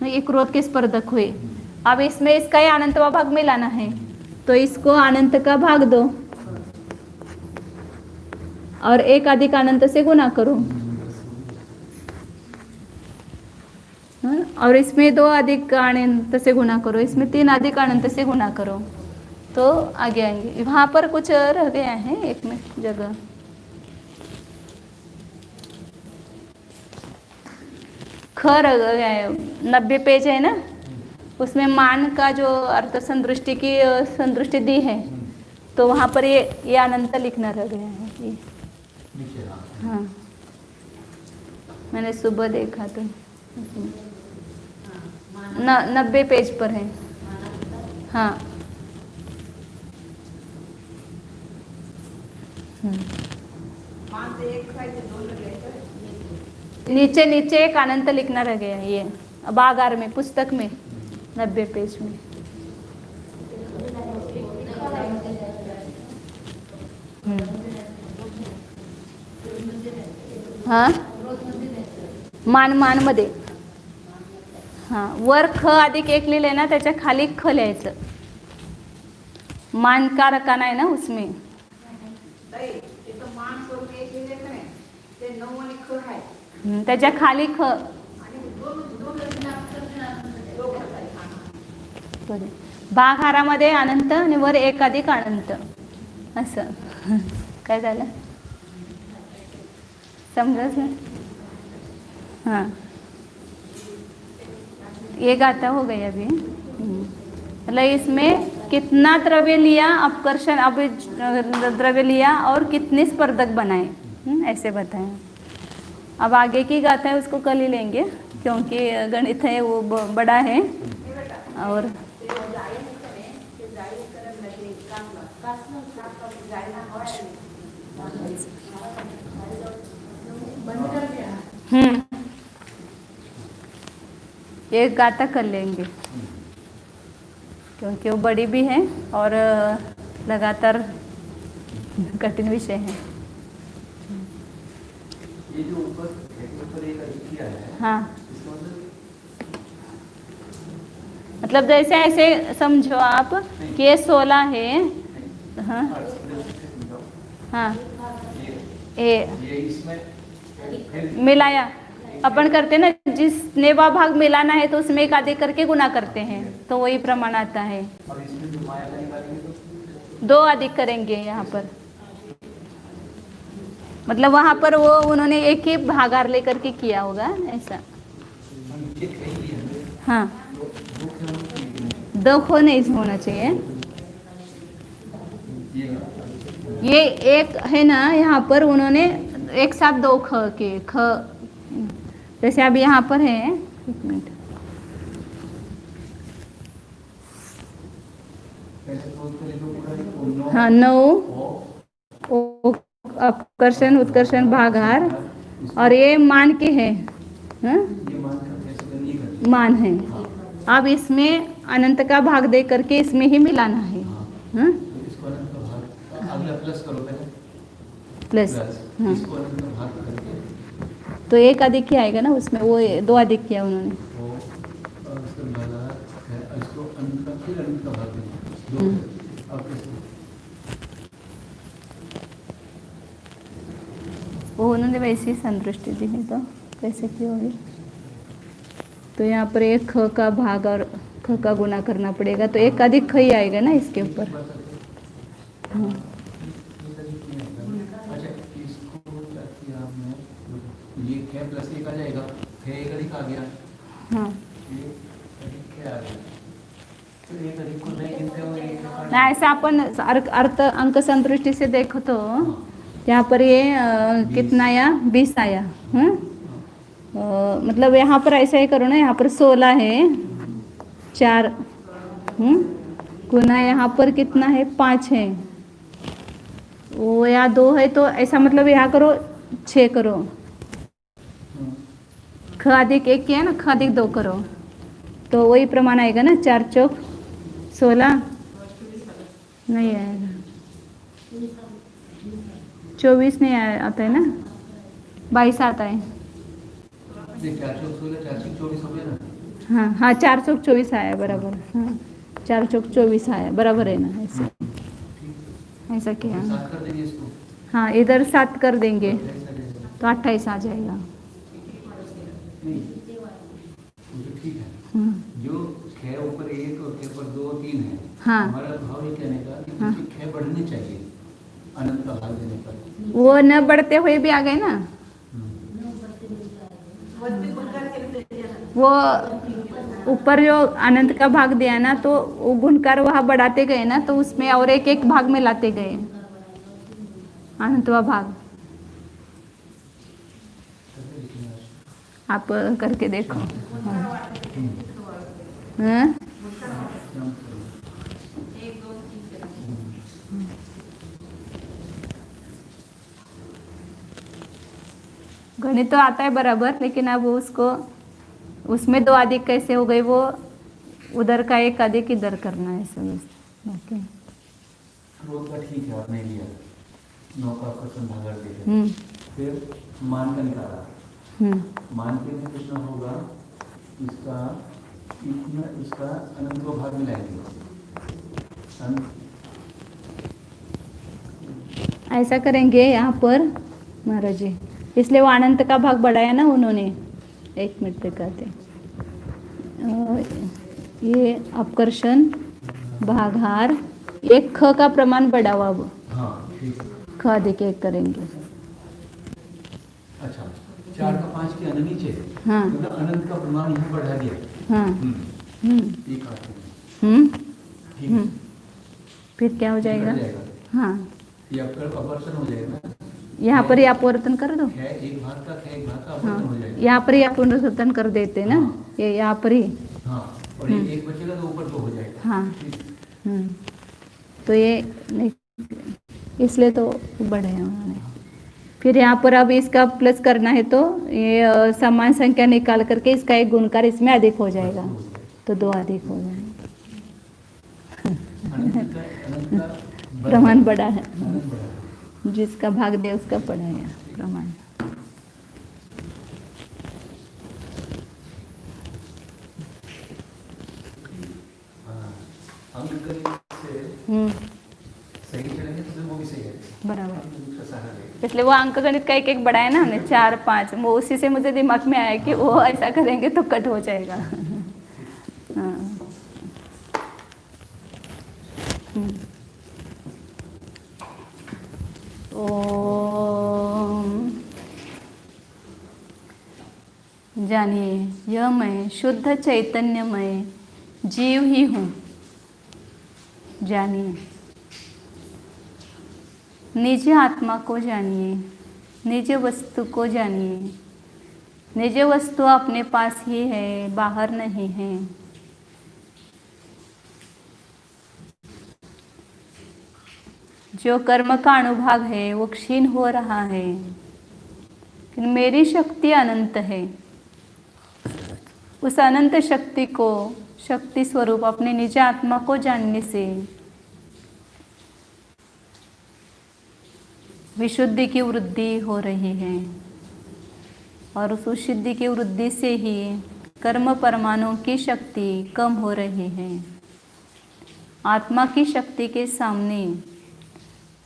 ये क्रोध के स्पर्धक हुए. अब इसमें इसका ही अनंतवा भाग मिलाना है तो इसको अनंत का भाग दो और एक अधिक अनंत से गुना करो. और इसमें 2 अधिक अनंत से गुना करो, इसमें 3 अधिक अनंत से गुना करो तो आगे आएंगे. वहां पर कुछ रह गया है एक में जगह. ख रह गया है, 90 पेज है ना, उसमें मान का जो अर्थ संदृष्टि की संदृष्टि दी है तो वहां पर ये अनंत लिखना रह गया है. ये हाँ, मैंने सुबह देखा तो 90 पेज पर है. हाँ, नीचे नीचे एक अनंत लिखना रह गया है. ये बागार में पुस्तक में 90 पेज में. हाँ, मान मध्ये हाँ, वर ख अधिक 1 लिहिले ना, त्याच्या खाली ख लिहायचं. मान का रकाना आहे ना उसमें. त्याच्या खाली ख भागारामध्ये अनंत आणि वर एक अधिक अनंत असं. काय झालं समझ में. हाँ, ये गाता हो गया अभी. मतलब इसमें कितना द्रव्य लिया, अपकर्षण अब द्रव्य लिया और कितने स्पर्धक बनाए, ऐसे बताएं. अब आगे की गाथा है उसको कल ही लेंगे क्योंकि गणित है वो बड़ा है. और एक गाथा कर लेंगे क्योंकि वो बड़ी भी है और लगातार कठिन विषय है. ये जो ऊपर एक अधिक किया है, हाँ, मतलब जैसे ऐसे समझो आप कि ये 16 है. हाँ हाँ, ये इसमें मिलाया अपन करते ना, जिसने वह भाग मिलाना है तो उसमें एक अधिक करके गुना करते हैं तो वही प्रमाण आता है. और इसमें जो माया का निकालेंगे तो 2 अधिक करेंगे यहाँ पर. मतलब वहां पर वो उन्होंने एक ही भागार लेकर के किया होगा ऐसा. हाँ, 2 खो नहीं होना चाहिए. ये एक है ना, यहाँ पर उन्होंने एक साथ 2 ख के ख, जैसे अब यहाँ पर है. एक मिनट. हाँ, 9 अपकर्षण उत्कर्षण भागार और ये मान के है. हाँ? मान है. अब इसमें अनंत का भाग दे करके इसमें ही मिलाना है. हाँ? प्लस. हाँ, तो एक अधिक ही आएगा ना उसमें, वो 2 अधिक किया उन्होंने. वो उन्होंने वैसी संतुष्टि दी है तो कैसे की होगी. तो यहाँ पर एक ख का भाग और ख का गुना करना पड़ेगा तो एक अधिक ख ही आएगा ना इसके ऊपर. हाँ, अच्छा, इसको क्या किया आपने, ये खे प्लस एक आ जाएगा, खे एक अधिक आ गया, हाँ ये अधिक खे आ गया, तो एक अधिक को नहीं गिनते हो, एक के काट ना, ऐसा अपन अर्थ अंक संतुष्टि से देखो तो यहाँ पर ये कितना आया, 20 आया। मतलब यहाँ पर ऐसा ही करो ना, यहाँ पर 16 है, 4 गुना यहाँ पर कितना है, 5 है, वो यहाँ 2 है, तो ऐसा मतलब यहाँ करो 6 करो, ख अधिक 1 किया ना, ख अधिक 2 करो, तो वही प्रमाण आएगा ना, 4 चौक 16 नहीं आएगा, 24 नहीं आता है ना, 22 आता है। 4 चौक 16, 4 चौक 24 हो गया ना। हाँ हाँ, 4 चौक 24 आया बराबर, हाँ 4 चौक 24 आया बराबर है ना, ऐसे ऐसा किया। 7 कर देंगे इसको, हाँ इधर 7 कर देंगे 28 आ जाएगा। तो 28 आ जाएगा। नहीं तो ठीक है, जो खे ऊपर 1 और खे ऊपर 2 3 है, हाँ हमारा भाव ये कहने का कि उनकी खे बढ़नी चाहिए अनंत का भाग देने पर। वो न बढ़ते हुए भी आ गए ना, वो ऊपर जो अनंत का भाग दिया ना, तो वो गुणकार वहाँ बढ़ाते गए ना, तो उसमें और एक एक भाग में लाते गए अनंतवा भाग। आप करके देखो। हाँ? गणित तो आता है बराबर, लेकिन अब उसको उसमें 2 अधिक कैसे हो गए, वो उधर का 1 अधिक इधर करना है सब। बाकी क्रोध का ठीक है, आपने लिया 9 का क्वेश्चन भाग देते, फिर मान का निकाला, मान के में कितना होगा, इसका इतना, इसका अनंत को भाग मिलाएंगे, ऐसा करेंगे यहाँ पर महाराज जी, इसलिए वो अनंत का भाग बढ़ाया ना उन्होंने। 1 मिनट पे कहते ये अपकर्षण भागाहार, एक ख का प्रमाण बढ़ावा, अब हाँ ठीक है, ख अधिक 1 करेंगे। अच्छा 4 का 5 के नीचे, हाँ मतलब अनंत का प्रमाण यहाँ बढ़ा दिया। हाँ एक आते हैं, ठीक है, फिर क्या हो जाएगा, हाँ ये अपवर्तन हो जाएगा, यहाँ पर ही अपवर्तन कर दो, खे एक भाग का हाँ अपवर्तन हो जाएगा, यहाँ पर ही अपवर्तन कर देते ना, ये यहाँ पर ही, हाँ, और ये एक बचेगा तो ऊपर 2 हो जाएगा। हाँ तो ये नहीं, इसलिए तो बढ़े हैं उन्होंने। फिर यहाँ पर अब इसका प्लस करना है, तो ये समान संख्या निकाल करके इसका एक गुणकार इसमें अधिक हो जाएगा, तो 2 अधिक हो जाएगा, प्रमाण बड़ा है, जिसका भाग दे उसका पड़ा है प्रमाण। सही चलेंगे तो वो भी सही है, बराबर। इसलिए वो अंक गणित का एक एक बढ़ाया ना हमने, 4 5, वो उसी से मुझे दिमाग में आया कि वो ऐसा करेंगे तो कट हो जाएगा। हाँ ओम, जानिए यह मैं शुद्ध चैतन्यमय जीव ही हूँ। जानिए, निज आत्मा को जानिए, निज वस्तु को जानिए। निज वस्तु अपने पास ही है, बाहर नहीं है। जो कर्म का अनुभाग है वो क्षीण हो रहा है, लेकिन मेरी शक्ति अनंत है। उस अनंत शक्ति को, शक्ति स्वरूप अपने निज आत्मा को जानने से विशुद्धि की वृद्धि हो रही है, और उस शुद्धि की वृद्धि से ही कर्म परमाणुओं की शक्ति कम हो रही है। आत्मा की शक्ति के सामने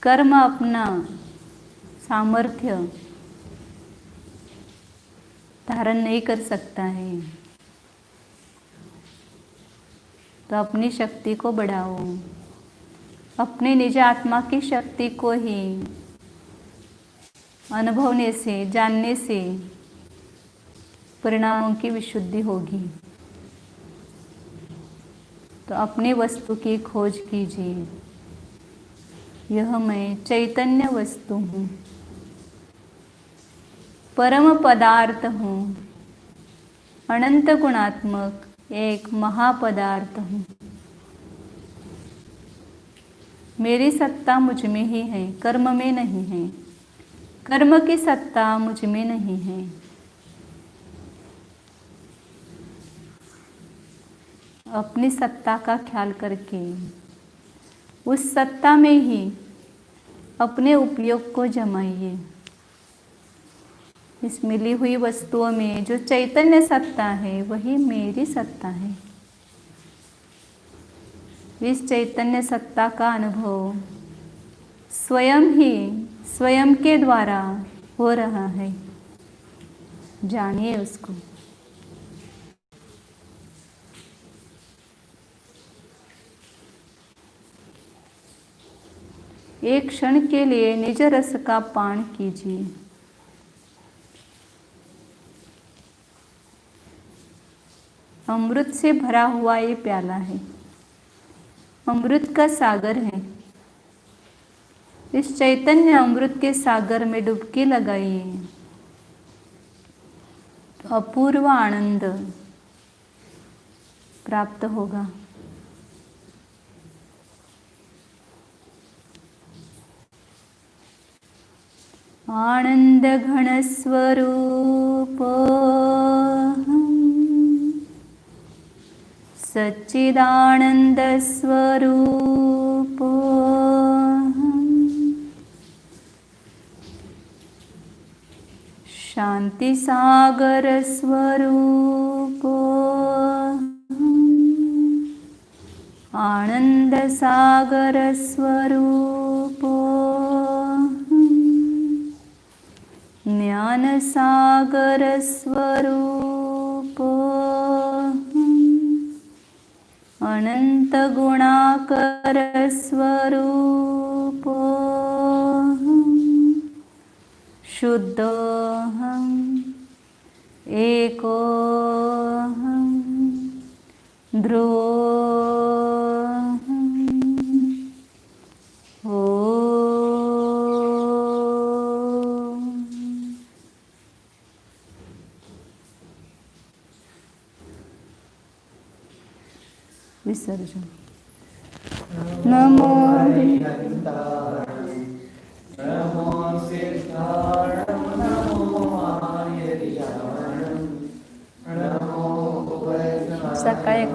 कर्म अपना सामर्थ्य धारण नहीं कर सकता है। तो अपनी शक्ति को बढ़ाओ, अपने निज आत्मा की शक्ति को ही अनुभवने से, जानने से परिणामों की विशुद्धि होगी। तो अपनी वस्तु की खोज कीजिए। यह मैं चैतन्य वस्तु हूँ, परम पदार्थ हूँ, अनंत गुणात्मक एक महापदार्थ हूँ। मेरी सत्ता मुझ में ही है, कर्म में नहीं है। कर्म की सत्ता मुझ में नहीं है। अपनी सत्ता का ख्याल करके उस सत्ता में ही अपने उपयोग को जमाइए। इस मिली हुई वस्तुओं में जो चैतन्य सत्ता है वही मेरी सत्ता है। इस चैतन्य सत्ता का अनुभव स्वयं ही स्वयं के द्वारा हो रहा है। जानिए उसको। एक क्षण के लिए निज रस का पान कीजिए। अमृत से भरा हुआ ये प्याला है, अमृत का सागर है। इस चैतन्य अमृत के सागर में डुबकी लगाइए तो अपूर्व आनंद प्राप्त होगा। आनंद घन स्वरूप सच्चिदानंद स्वरूप शांति सागर स्वरूप आनंद सागर स्वरूप ज्ञान सागर स्वरूप अनंत गुणाकर स्वरूप शुद्धोऽहं एकोऽहं ध्रुवोऽहं ओम। विसर्जन। नमो सकाळी